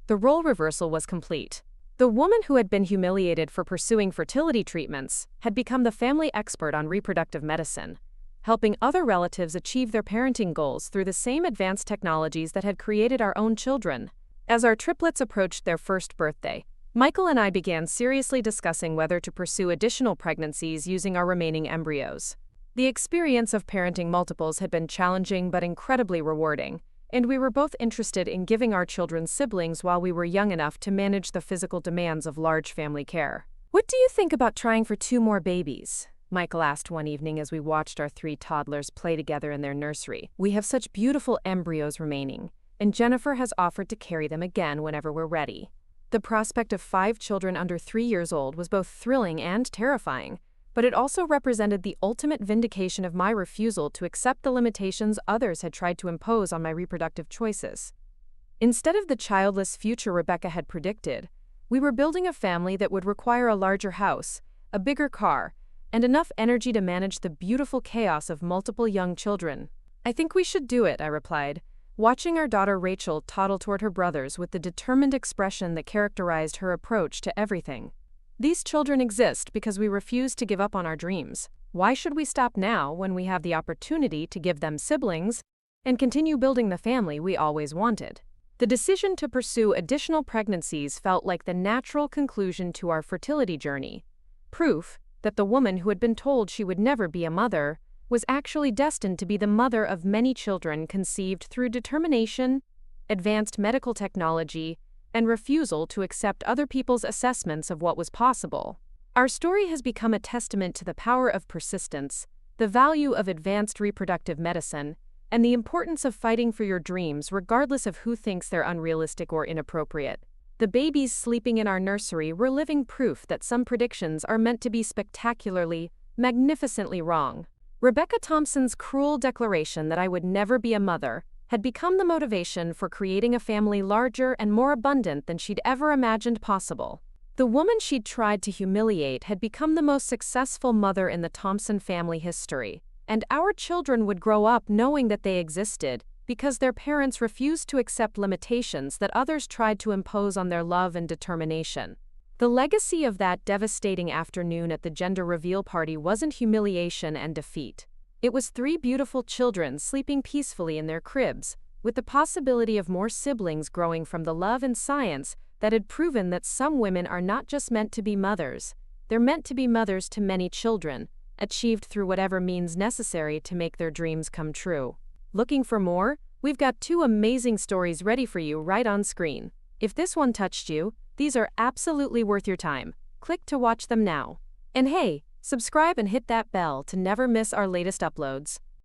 The role reversal was complete. The woman who had been humiliated for pursuing fertility treatments had become the family expert on reproductive medicine, helping other relatives achieve their parenting goals through the same advanced technologies that had created our own children. As our triplets approached their first birthday, Michael and I began seriously discussing whether to pursue additional pregnancies using our remaining embryos. The experience of parenting multiples had been challenging but incredibly rewarding, and we were both interested in giving our children siblings while we were young enough to manage the physical demands of large family care. "What do you think about trying for 2 more babies?" Michael asked one evening as we watched our 3 toddlers play together in their nursery. "We have such beautiful embryos remaining, and Jennifer has offered to carry them again whenever we're ready." The prospect of 5 children under 3 years old was both thrilling and terrifying, but it also represented the ultimate vindication of my refusal to accept the limitations others had tried to impose on my reproductive choices. Instead of the childless future Rebecca had predicted, we were building a family that would require a larger house, a bigger car, and enough energy to manage the beautiful chaos of multiple young children. "I think we should do it," I replied, watching our daughter Rachel toddle toward her brothers with the determined expression that characterized her approach to everything. "These children exist because we refuse to give up on our dreams. Why should we stop now when we have the opportunity to give them siblings and continue building the family we always wanted?" The decision to pursue additional pregnancies felt like the natural conclusion to our fertility journey, proof that the woman who had been told she would never be a mother was actually destined to be the mother of many children conceived through determination, advanced medical technology, and refusal to accept other people's assessments of what was possible. Our story has become a testament to the power of persistence, the value of advanced reproductive medicine, and the importance of fighting for your dreams regardless of who thinks they're unrealistic or inappropriate. The babies sleeping in our nursery were living proof that some predictions are meant to be spectacularly, magnificently wrong. Rebecca Thompson's cruel declaration that I would never be a mother had become the motivation for creating a family larger and more abundant than she'd ever imagined possible. The woman she'd tried to humiliate had become the most successful mother in the Thompson family history, and our children would grow up knowing that they existed because their parents refused to accept limitations that others tried to impose on their love and determination. The legacy of that devastating afternoon at the gender reveal party wasn't humiliation and defeat. It was 3 beautiful children sleeping peacefully in their cribs, with the possibility of more siblings growing from the love and science that had proven that some women are not just meant to be mothers, they're meant to be mothers to many children, achieved through whatever means necessary to make their dreams come true. Looking for more? We've got 2 amazing stories ready for you right on screen. If this one touched you, these are absolutely worth your time. Click to watch them now. And hey, subscribe and hit that bell to never miss our latest uploads.